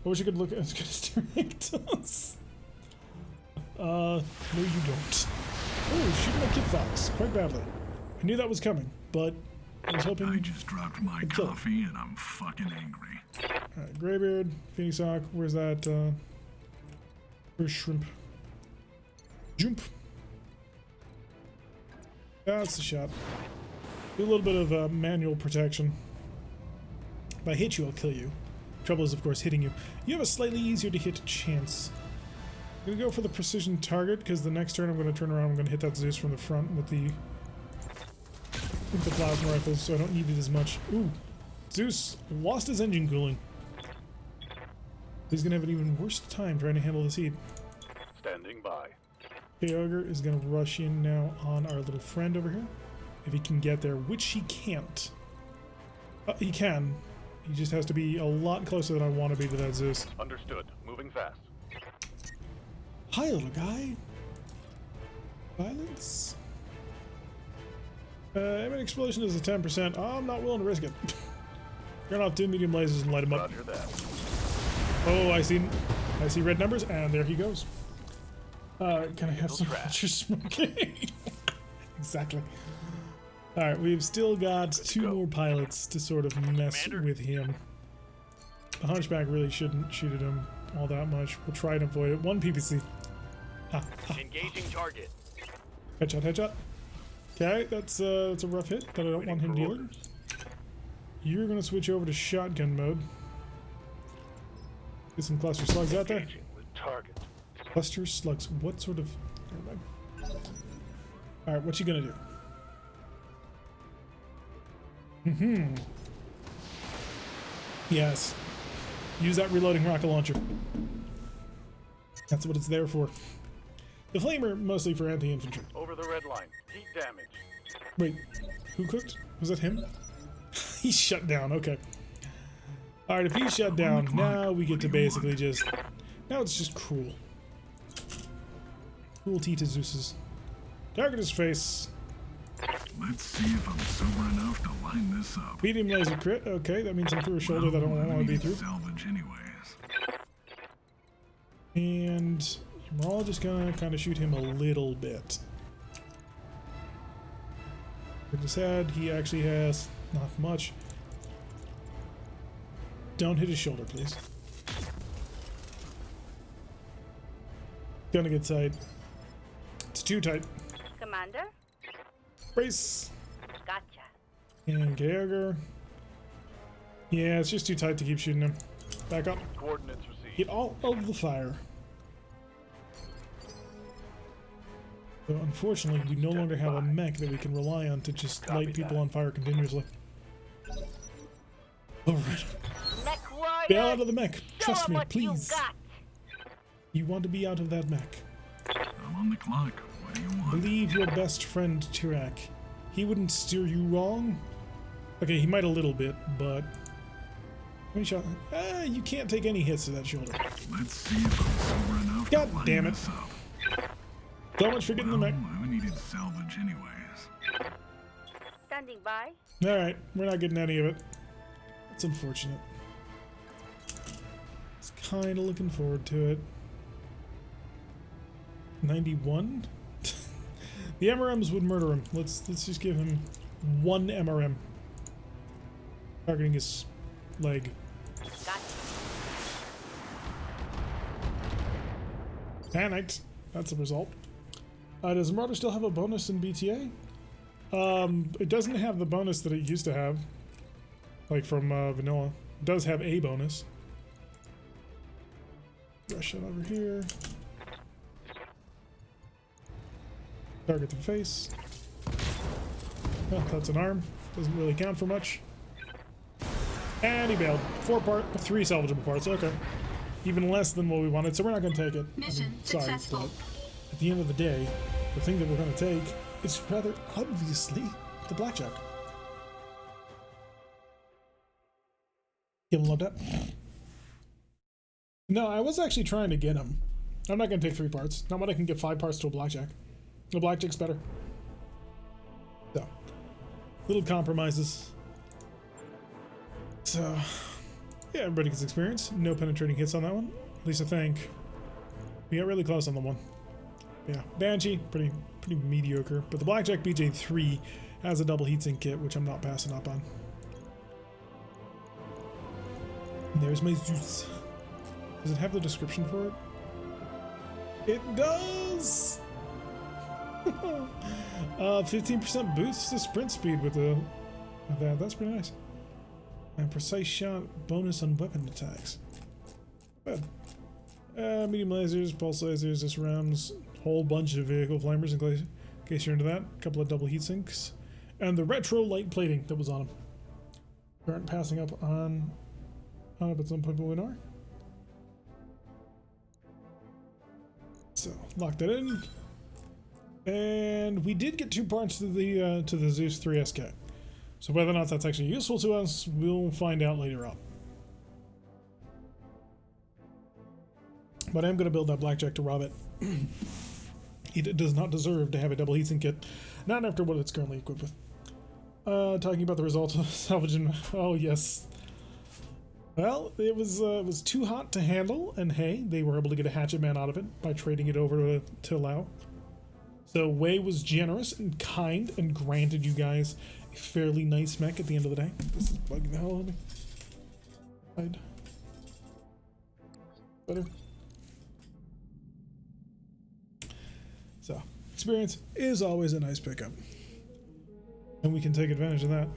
I wish I could look at Stereactus. No you don't. Oh, shooting my Kit Fox quite badly. I knew that was coming, but I was hoping. I just dropped my coffee and I'm fucking angry. Alright, Greybeard, Phoenix Hawk, where's that, where's Shrimp? Jump. That's the shot. Do a little bit of manual protection. If I hit you, I'll kill you. Trouble is, of course, hitting you. You have a slightly easier to hit chance. I'm gonna go for the precision target because the next turn I'm gonna turn around. I'm gonna hit that Zeus from the front with the with the plasma rifles, so I don't need it as much. Ooh, Zeus lost his engine cooling. He's gonna have an even worse time trying to handle this heat. Standing by. Kyogre is gonna rush in now on our little friend over here. If he can get there, which he can't. He can. He just has to be a lot closer than I want to be to that Zeus. Understood. Moving fast. Hi, little guy. Violence. Emit explosion is a 10%. I'm not willing to risk it. Turn off 2 medium lasers and light him up. Roger that. Oh, I see red numbers, and there he goes. Can I have some extra smoking? Exactly. Alright, we've still got 2 more pilots to sort of mess with him. The Hunchback really shouldn't shoot at him all that much. We'll try and avoid it. 1 PPC. Engaging target. Headshot, headshot. Okay, that's a rough hit that I don't want him dealing. You're gonna switch over to shotgun mode. Get some cluster slugs out there. Target. Cluster slugs. What sort of? Alright, what you gonna do? Yes. Use that reloading rocket launcher. That's what it's there for. The flamer mostly for anti-infantry. Over the red line. Heat damage. Wait, who cooked? Was that him? He's shut down. Okay. All right, if he's shut down, now we get to basically just. Now it's just cruel. Cruelty to Zeus's. Target his face. Let's see if I'm sober enough to line this up. Medium laser crit. Okay, that means I'm through a shoulder that I don't want to be through. Salvage anyways. And we're all just gonna kind of shoot him a little bit. With his head, he actually has not much. Don't hit his shoulder, please. Gonna get tight. It's too tight. Commander? Brace. Gotcha. And Kyogre. Yeah, it's just too tight to keep shooting him. Back up. Coordinates received. Get all of the fire. So unfortunately, we no longer have a mech that we can rely on to just light people on fire continuously. Alright. Mech warrior. Get out of the mech. Trust Show 'em me, what you please. got. You want to be out of that mech. I'm on the clock. What do you want? Believe your best friend Tirak. He wouldn't steer you wrong. Okay, he might a little bit, but how many shots? You can't take any hits to that shoulder. Let's see if I'm sober enough God to line damn it. this up. So much for getting the mech. I needed salvage anyways. Standing by. Alright, we're not getting any of it. It's unfortunate. It's kind of looking forward to it. 91? The MRMs would murder him. Let's just give him 1 MRM. Targeting his leg. Gotcha. Panicked. That's the result. Does Marauder still have a bonus in BTA? It doesn't have the bonus that it used to have. Like from Vanilla. It does have a bonus. Rush it over here. Target the face. Oh, that's an arm. Doesn't really count for much. And he bailed. 3 salvageable parts. Okay. Even less than what we wanted, so we're not going to take it. Mission successful. But at the end of the day, the thing that we're going to take is rather obviously the blackjack. Give him looked up. No, I was actually trying to get him. I'm not going to take 3 parts. Not when I can get 5 parts to a blackjack. The blackjack's better. So, little compromises. So, yeah, everybody gets experience. No penetrating hits on that one. At least I think. We got really close on the one. Yeah, Banshee, pretty mediocre. But the Blackjack BJ3 has a double heatsink kit, which I'm not passing up on. And there's my Zeus. Does it have the description for it? It does! 15% boosts the sprint speed with that. That's pretty nice. And precise shot bonus on weapon attacks. Bad. Medium lasers, pulse lasers, SRAMs, whole bunch of vehicle flamers in case you're into that. A couple of double heat sinks. And the retro light plating that was on him. We aren't passing up on but some people we are. So lock that in. And we did get 2 parts to the Zeus 3SK. So whether or not that's actually useful to us, we'll find out later on. But I am going to build that blackjack to rob it. It does not deserve to have a double heatsink kit, not after what it's currently equipped with. Talking about the results of salvaging. Oh yes. Well, it was too hot to handle, and hey, they were able to get a hatchet man out of it by trading it over to Lao. So Wei was generous and kind and granted you guys a fairly nice mech at the end of the day. This is bugging the hell out of me. Hide. Better. So, experience is always a nice pickup. And we can take advantage of that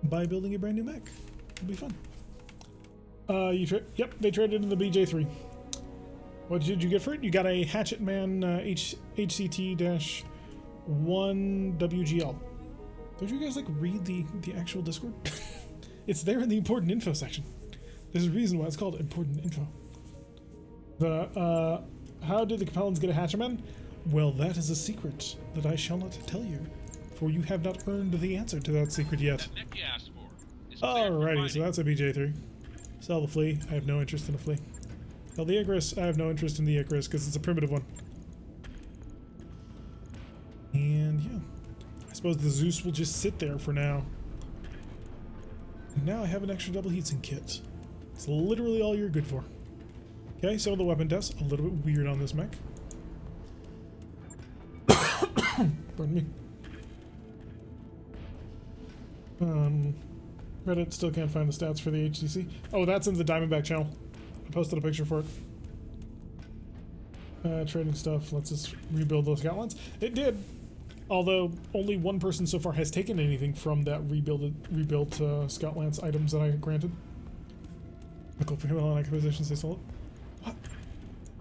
by building a brand new mech. It'll be fun. Yep, they traded in the BJ3. What did you get for it? You got a Hatchet Man HCT-1 WGL. Don't you guys like read the actual Discord? It's there in the important info section. There's a reason why it's called important info. How did the Capellans get a Hatchet Man? Well, that is a secret that I shall not tell you, for you have not earned the answer to that secret yet. Alrighty, so that's a BJ3. Sell the flea. I have no interest in a flea. Sell the Icarus. I have no interest in the Icarus because it's a primitive one. And yeah, I suppose the Zeus will just sit there for now. And now I have an extra double heatsink kit. It's literally all you're good for. Okay, so the weapon tests a little bit weird on this mech. Pardon me. Reddit still can't find the stats for the HCC. Oh, that's in the Diamondback channel. I posted a picture for it. Trading stuff lets us rebuild those Scotlines. It did, although only one person so far has taken anything from that rebuilt Scotlance items that I granted. Local people on acquisitions they sold. What?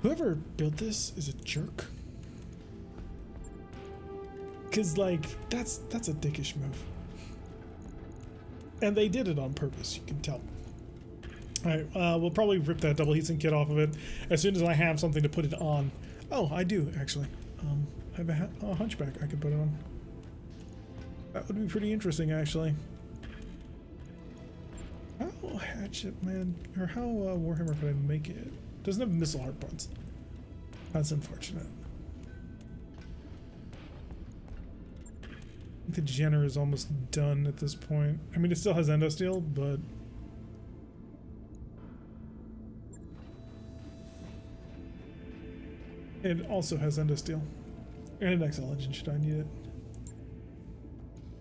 Whoever built this is a jerk. Cause like that's a dickish move. And they did it on purpose, you can tell. Alright, we'll probably rip that double heatsink kit off of it as soon as I have something to put it on. Oh, I do, actually. I have a hunchback I could put it on. That would be pretty interesting, actually. How Hatchet Man, or how Warhammer could I make it? Doesn't have missile hard points. That's unfortunate. I think the Jenner is almost done at this point. I mean, it still has Endosteel, but it also has Endosteel. And an XL engine should I need it.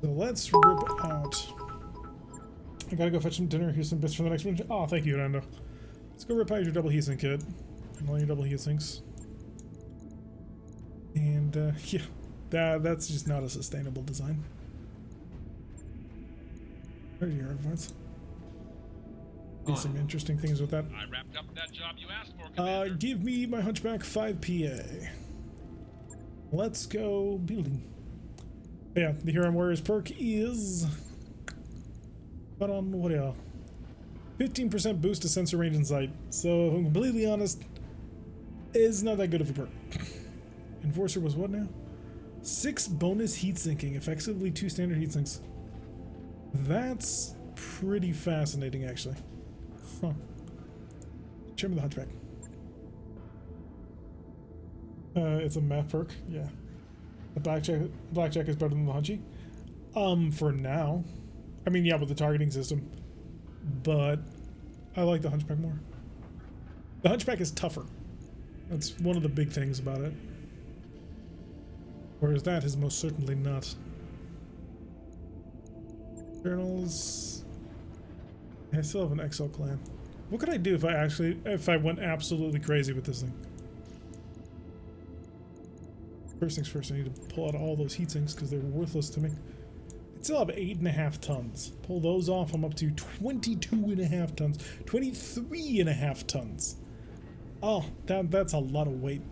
So let's rip out. I gotta go fetch some dinner. Here's some bits for the next one. Oh, thank you, Nando. Let's go rip out your double heatsink kit. And all your double heatsinks. And yeah. That's just not a sustainable design. There's your advance. Do some interesting things with that. I wrapped up that job you asked for, Commander. Give me my Hunchback 5 PA. Let's go building. Yeah, the Huron Warriors perk is... But on what else? 15% boost to sensor range and sight. So if I'm completely honest, it's not that good of a perk. Enforcer was what now? 6 bonus heat sinking, effectively 2 standard heat sinks. That's pretty fascinating, actually. Huh. Show me the Hunchback. It's a map perk, yeah. The blackjack is better than the Hunchy. For now. I mean, yeah, with the targeting system. But I like the Hunchback more. The Hunchback is tougher. That's one of the big things about it. Whereas that is most certainly not. Journals. I still have an XL clan. What could I do if I went absolutely crazy with this thing? First things first, I need to pull out all those heat sinks because they're worthless to me. I still have 8.5 tons. Pull those off, I'm up to 22.5 tons. 23.5 tons. Oh, that's a lot of weight.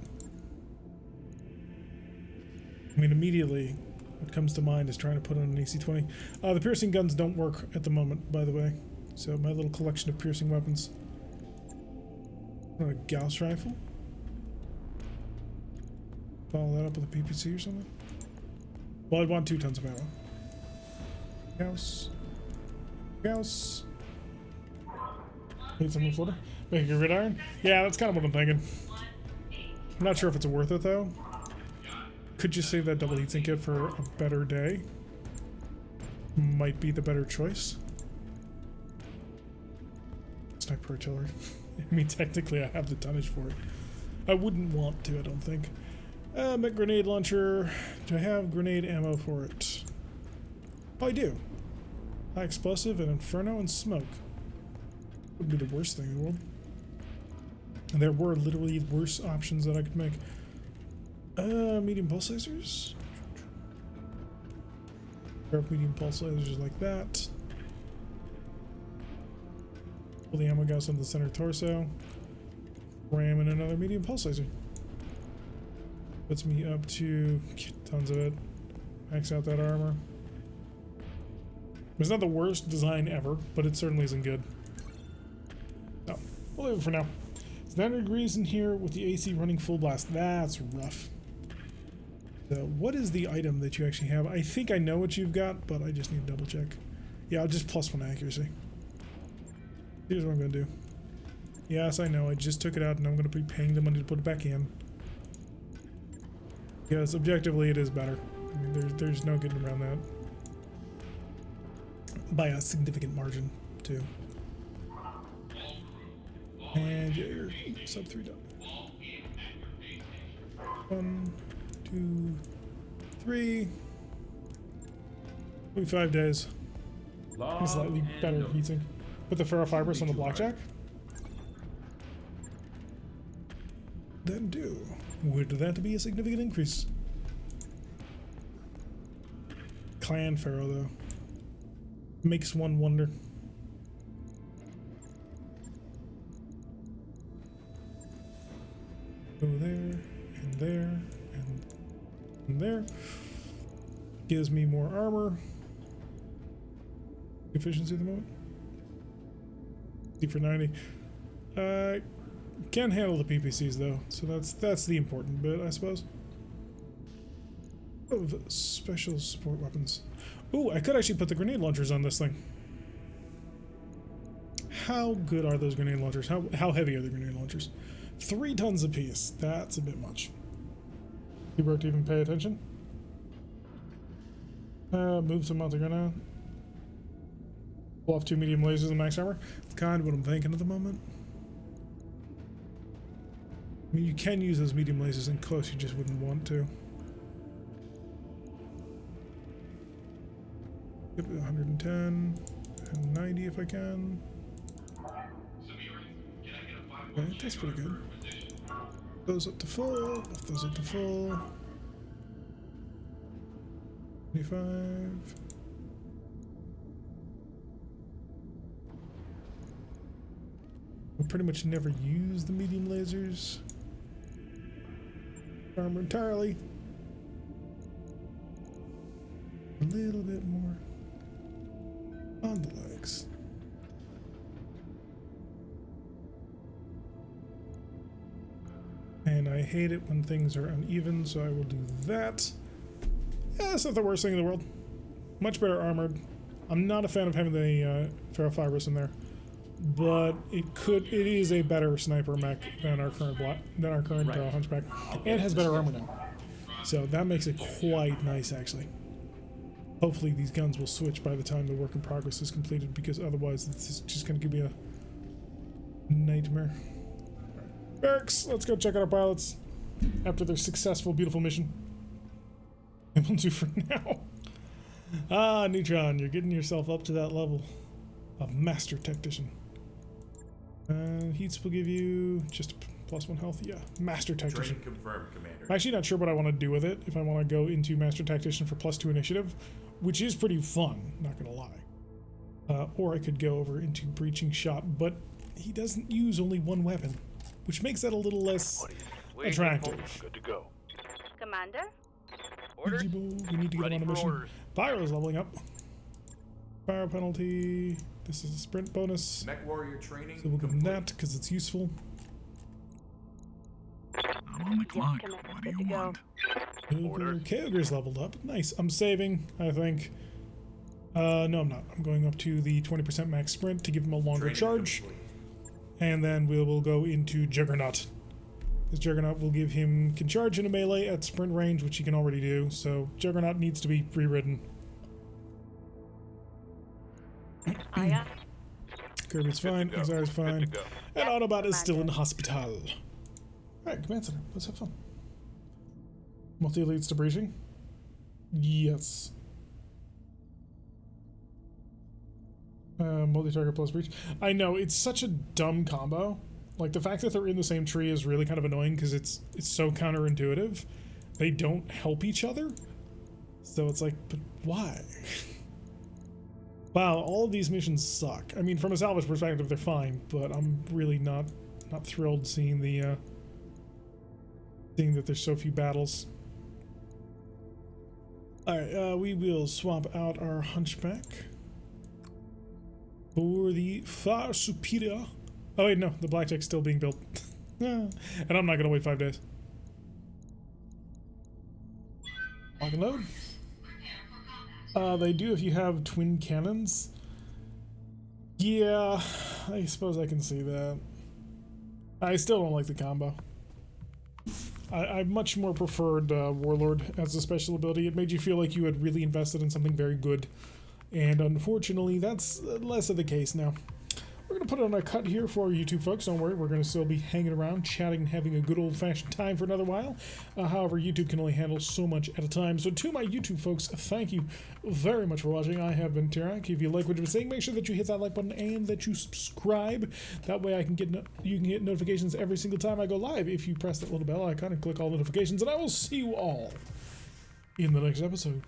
I mean, immediately what comes to mind is trying to put on an AC-20. The piercing guns don't work at the moment, by the way. So my little collection of piercing weapons. A Gauss rifle. Follow that up with a PPC or something. Well, I'd want 2 tons of ammo. Gauss. Gauss. Need someone floater. Make a gridiron? Yeah, that's kind of what I'm thinking. I'm not sure if it's worth it though. Could you save that double heatsink kit for a better day? Might be the better choice. Sniper artillery. I mean, technically I have the tonnage for it. I wouldn't want to, I don't think. Mech grenade launcher. Do I have grenade ammo for it? Oh, I do. High explosive and inferno and smoke. Would be the worst thing in the world. And there were literally worse options that I could make. Medium pulse lasers. Medium pulse lasers like that. Pull the ammo gauss into the center torso. Ram in another medium pulse laser. Puts me up to tons of it. Max out that armor. It's not the worst design ever, but it certainly isn't good. No, we'll leave it for now. It's 900 degrees in here with the AC running full blast. That's rough. So what is the item that you actually have? I think I know what you've got, but I just need to double check. Yeah, I'll just +1 accuracy. Here's what I'm going to do. Yes, I know. I just took it out and I'm going to be paying the money to put it back in. Because objectively it is better. I mean, there's no getting around that. By a significant margin, too. And yeah, you're sub 3 done. 1, 2, 3. Maybe 5 days. Slightly better heatsink. Put the ferrofibrous on the blackjack. Then do. Would that be a significant increase? Clan ferro though. Makes one wonder. Go there, and there, and there. Gives me more armor. Efficiency at the moment. D for 90. Can't handle the PPCs though, so that's the important bit, I suppose. Of special support weapons. Ooh, I could actually put the grenade launchers on this thing. How good are those grenade launchers? How heavy are the grenade launchers? 3 tons apiece. That's a bit much. You broke to even pay attention. Move some mount the grenade. Pull off 2 medium lasers and max armor. That's kind of what I'm thinking at the moment. I mean, you can use those medium lasers in close, you just wouldn't want to. Give it 110 and 90 if I can. Okay, that's pretty good. Those up to full, lift those up to full. 25. We pretty much never use the medium lasers. Armor entirely. A little bit more on the legs. And I hate it when things are uneven, so I will do that. Yeah, that's not the worst thing in the world. Much better armored. I'm not a fan of having the ferrofibrous in there, but it is a better sniper mech than our current hunchback, and has better armor now. So that makes it quite nice, actually. Hopefully these guns will switch by the time the work in progress is completed, because otherwise it's just going to give me a nightmare. Right. Barracks, let's go check out our pilots after their successful, beautiful mission. And we'll do for now. Ah, Neutron, you're getting yourself up to that level of master tactician. Heats will give you just +1 health. Yeah, master tactician. Training confirmed, Commander. I'm actually not sure what I want to do with it. If I want to go into master tactician for +2 initiative, which is pretty fun, not gonna lie. Or I could go over into breaching shot, but he doesn't use only 1 weapon, which makes that a little less attractive. Good to go. Commander? Orders? We need to get Ready him on a for mission. orders. Pyro's leveling up. Fire penalty. This is a sprint bonus. Mech Warrior training. So we'll give him complete. that because it's useful. I'm on the clock. What do you want? Okay, Ogre's leveled up. Nice. I'm saving, I think. No, I'm not. I'm going up to the 20% max sprint to give him a longer Training charge. complete. And then we will go into Juggernaut. This Juggernaut will give him can charge in a melee at sprint range, which he can already do. So Juggernaut needs to be rewritten. Aye, Kirby's fine, Exar's fine, and Yep, Autobot is still in Commander. hospital. Alright, Command Center, let's have fun. Multi leads to breaching? Yes. Multi-target plus breach. I know, it's such a dumb combo. Like, the fact that they're in the same tree is really kind of annoying because it's so counterintuitive. They don't help each other. So it's like, but why? Wow, all of these missions suck. I mean, from a salvage perspective, they're fine, but I'm really not thrilled seeing the seeing that there's so few battles. All right, we will swap out our Hunchback for the far superior. Oh wait, no, the Blackjack's still being built, and I'm not gonna wait 5 days. Lock and load. They do if you have twin cannons. Yeah, I suppose I can see that. I still don't like the combo. I much more preferred Warlord as a special ability. It made you feel like you had really invested in something very good. And unfortunately, that's less of the case now. We're going to put it on a cut here for our YouTube folks. Don't worry, we're going to still be hanging around, chatting, and having a good old-fashioned time for another while. However, YouTube can only handle so much at a time. So to my YouTube folks, thank you very much for watching. I have been Tirak. If you like what you're saying, make sure that you hit that like button and that you subscribe. That way I can get you can get notifications every single time I go live. If you press that little bell icon and click all notifications, and I will see you all in the next episode.